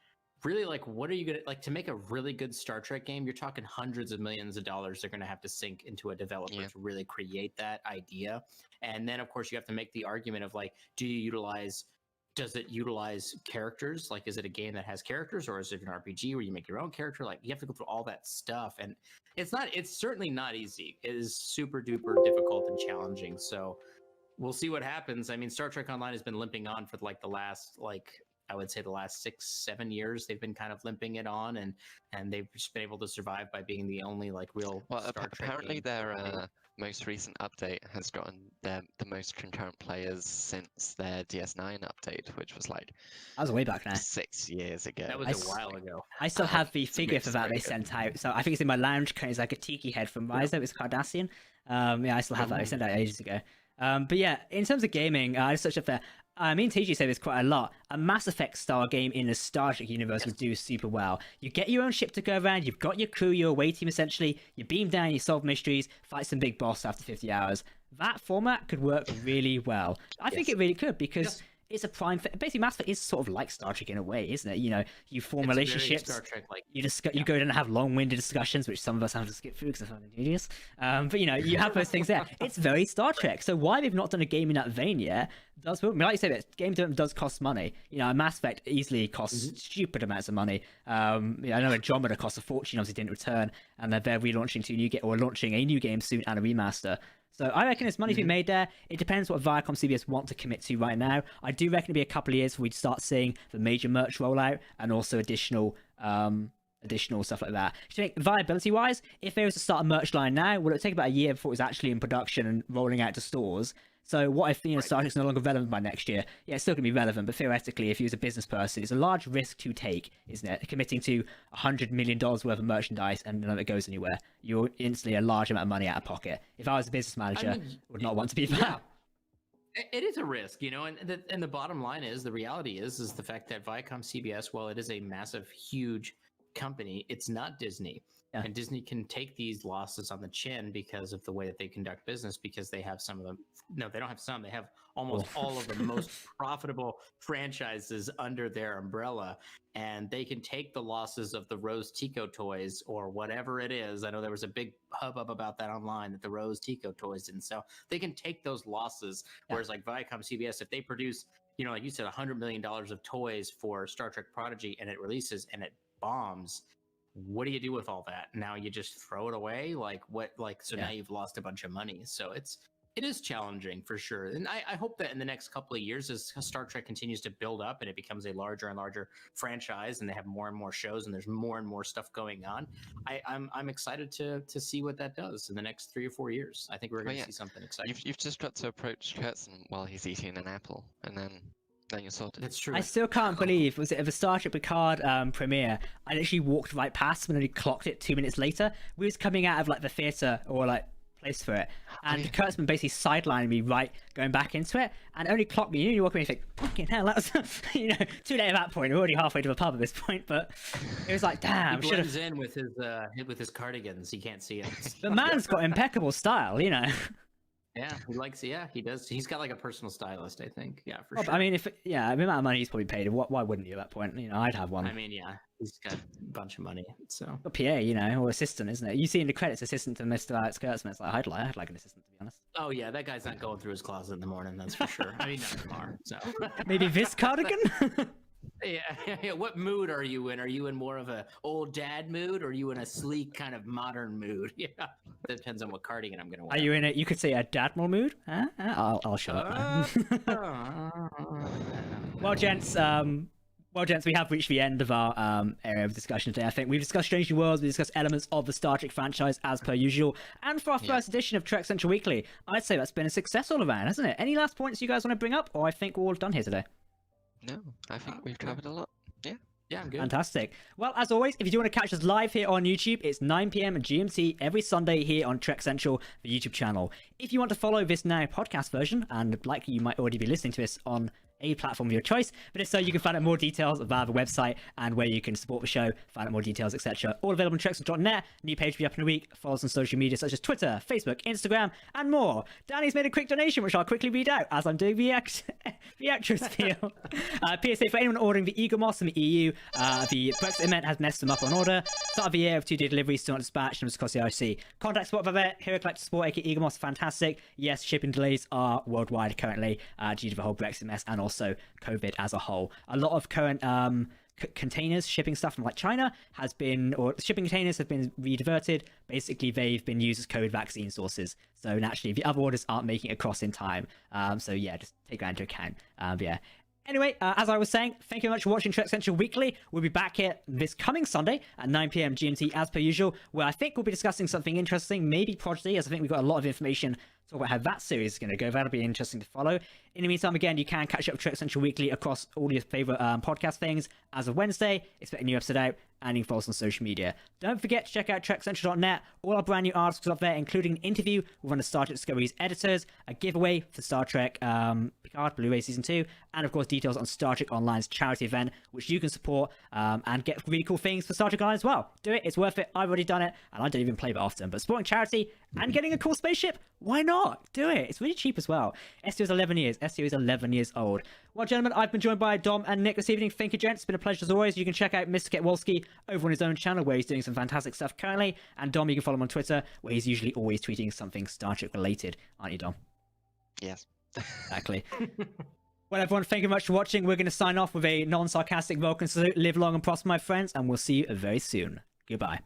really, like, what are you gonna like to make a really good Star Trek game? You're talking hundreds of millions of dollars they're gonna have to sink into a developer to really create that idea. And then, of course, you have to make the argument of like, does it utilize characters? Like, is it a game that has characters, or is it an RPG where you make your own character? Like, you have to go through all that stuff, and it's certainly not easy. It is super duper difficult and challenging. So we'll see what happens. I mean, Star Trek Online has been limping on for like the last, I would say the last 6-7 years. They've been kind of limping it on, and they've just been able to survive by being the only real Star Trek apparently game. Their most recent update has gotten the most concurrent players since their DS9 update, which was like that was way back now, 6 years ago. That was a while ago. I still have the figure for that they sent out, so I think it's in my lounge. It's like a tiki head from Ryza. It's Cardassian. I still have that. I sent that ages ago. But yeah, in terms of gaming, I just touched up there. Me and TG say this quite a lot. A Mass Effect style game in a Star Trek universe would do super well. You get your own ship to go around, you've got your crew, your away team essentially, you beam down, you solve mysteries, fight some big boss after 50 hours. That format could work really well. I think it really could, because it's a prime. Basically, Mass Effect is sort of like Star Trek in a way, isn't it? You form relationships. Star Trek, you go down and have long-winded discussions, which some of us have to skip through because I find it tedious. But you have those things there. It's very Star Trek. So why they've not done a game in that vein yet does. Like you say, that game development does cost money. A Mass Effect easily costs stupid amounts of money. I know Andromeda cost a fortune. Obviously, didn't return, and they're relaunching launching a new game soon and a remaster. So I reckon there's money to be made there. It depends what Viacom CBS want to commit to right now. I do reckon it'll be a couple of years before we start seeing the major merch rollout and also additional stuff like that. Do you think viability-wise, if they was to start a merch line now, would it take about a year before it was actually in production and rolling out to stores? So what if Star Trek's no longer relevant by next year? Yeah, it's still going to be relevant, but theoretically, if you was a business person, it's a large risk to take, isn't it? Committing to $100 million worth of merchandise and none of it goes anywhere. You're instantly a large amount of money out of pocket. If I was a business manager, would not want to be that. Yeah. It is a risk, and the bottom line is, the reality is the fact that Viacom CBS, while it is a massive, huge company, it's not Disney. Yeah. And Disney can take these losses on the chin because of the way that they conduct business, because they have some of them. No, they don't have some. They have almost all of the most profitable franchises under their umbrella. And they can take the losses of the Rose Tico toys or whatever it is. I know there was a big hubbub about that online, that the Rose Tico toys didn't sell. They can take those losses. Yeah. Whereas like Viacom CBS, if they produce, like you said, $100 million of toys for Star Trek Prodigy and it releases and it bombs, what do you do with all that? Now you just throw it away? Now you've lost a bunch of money. So it is challenging for sure. And I hope that in the next couple of years, as Star Trek continues to build up and it becomes a larger and larger franchise and they have more and more shows and there's more and more stuff going on, I'm excited to see what that does in the next 3 or 4 years. I think we're going to see something exciting. You've just got to approach Kurtzman while he's eating an apple, and then you're sorted. That's true. I still can't believe, was it the Star Trek Picard premiere? I literally walked right past him and only clocked it 2 minutes later. We was coming out of the theatre or place for it, and Kurtzman basically sidelined me going back into it, and only clocked me. You walk away and think, fucking hell, that was too late at that point. We're already halfway to the pub at this point, but it was like, damn. He blends in with his cardigans. He can't see it. The man's got impeccable style, Yeah, he does. He's got a personal stylist, I think. Yeah, for sure. I mean, the amount of money he's probably paid, why wouldn't you at that point? I'd have one. I mean, yeah, he's got a bunch of money, so. A PA, or assistant, isn't it? You see in the credits, assistant to Mr. Alex Kurtzman. It's like, I'd like an assistant, to be honest. Oh yeah, that guy's not going through his closet in the morning, that's for sure. I mean, not tomorrow, so. Maybe this cardigan? Yeah. What mood are you in? Are you in more of a old dad mood, or are you in a sleek kind of modern mood? Yeah, that depends on what cardigan I'm gonna wear. Are you in it? You could say a Dadmore mood. Huh? I'll shut up. Well, gents. Well, gents, we have reached the end of our area of discussion today. I think we've discussed Strange New Worlds, we've discussed elements of the Star Trek franchise as per usual, and for our first edition of Trek Central Weekly, I'd say that's been a success all around, hasn't it? Any last points you guys want to bring up, or I think we're all done here today? No, I think we've covered a lot. Yeah. Yeah, I'm good. Fantastic. Well, as always, if you do want to catch us live here on YouTube, it's 9 p.m. GMT every Sunday here on Trek Central, the YouTube channel. If you want to follow this now podcast version, and likely you might already be listening to this on a platform of your choice, but if so, you can find out more details via the website and where you can support the show, find out more details, etc. All available on trekscentral.net. New page will be up in a week. Follow us on social media such as Twitter, Facebook, Instagram, and more. Danny's made a quick donation, which I'll quickly read out as I'm doing the actress feel. PSA for anyone ordering the Eagle Moss from the EU. The Brexit event has messed them up on order. Start of the year of 2-day delivery, still not dispatched, and was across the IRC. Contact support for that. Hero Collector Support, aka Eagle Moss, fantastic. Yes, shipping delays are worldwide currently due to the whole Brexit mess and also COVID as a whole. A lot of current containers shipping stuff from like China has been, or shipping containers have been rediverted. Basically, they've been used as COVID vaccine sources. So naturally, the other orders aren't making it across in time. So yeah, just take that into account. Yeah. Anyway, as I was saying, thank you very much for watching Trek Central Weekly. We'll be back here this coming Sunday at 9 p.m. GMT as per usual, where I think we'll be discussing something interesting, maybe Prodigy, as I think we've got a lot of information to talk about how that series is going to go. That'll be interesting to follow. In the meantime, again, you can catch up with Trek Central Weekly across all your favorite podcast things as of Wednesday. Expect a new episode out, and you can follow us on social media. Don't forget to check out trekscentral.net. All our brand new articles up there, including an interview with one of Star Trek Discovery's editors, a giveaway for Star Trek Picard Blu-ray Season 2, and of course details on Star Trek Online's charity event, which you can support and get really cool things for Star Trek Online as well. Do it, it's worth it. I've already done it, and I don't even play that often, but supporting charity and getting a cool spaceship, why not? Do it. It's really cheap as well. STO is 11 years. STO is 11 years old. Well, gentlemen, I've been joined by Dom and Nick this evening. Thank you, gents. It's been a pleasure as always. You can check out Mr. Ketwolski over on his own channel where he's doing some fantastic stuff currently. And Dom, you can follow him on Twitter where he's usually always tweeting something Star Trek related. Aren't you, Dom? Yes. Exactly. Well, everyone, thank you very much for watching. We're going to sign off with a non-sarcastic Vulcan salute. Live long and prosper, my friends, and we'll see you very soon. Goodbye.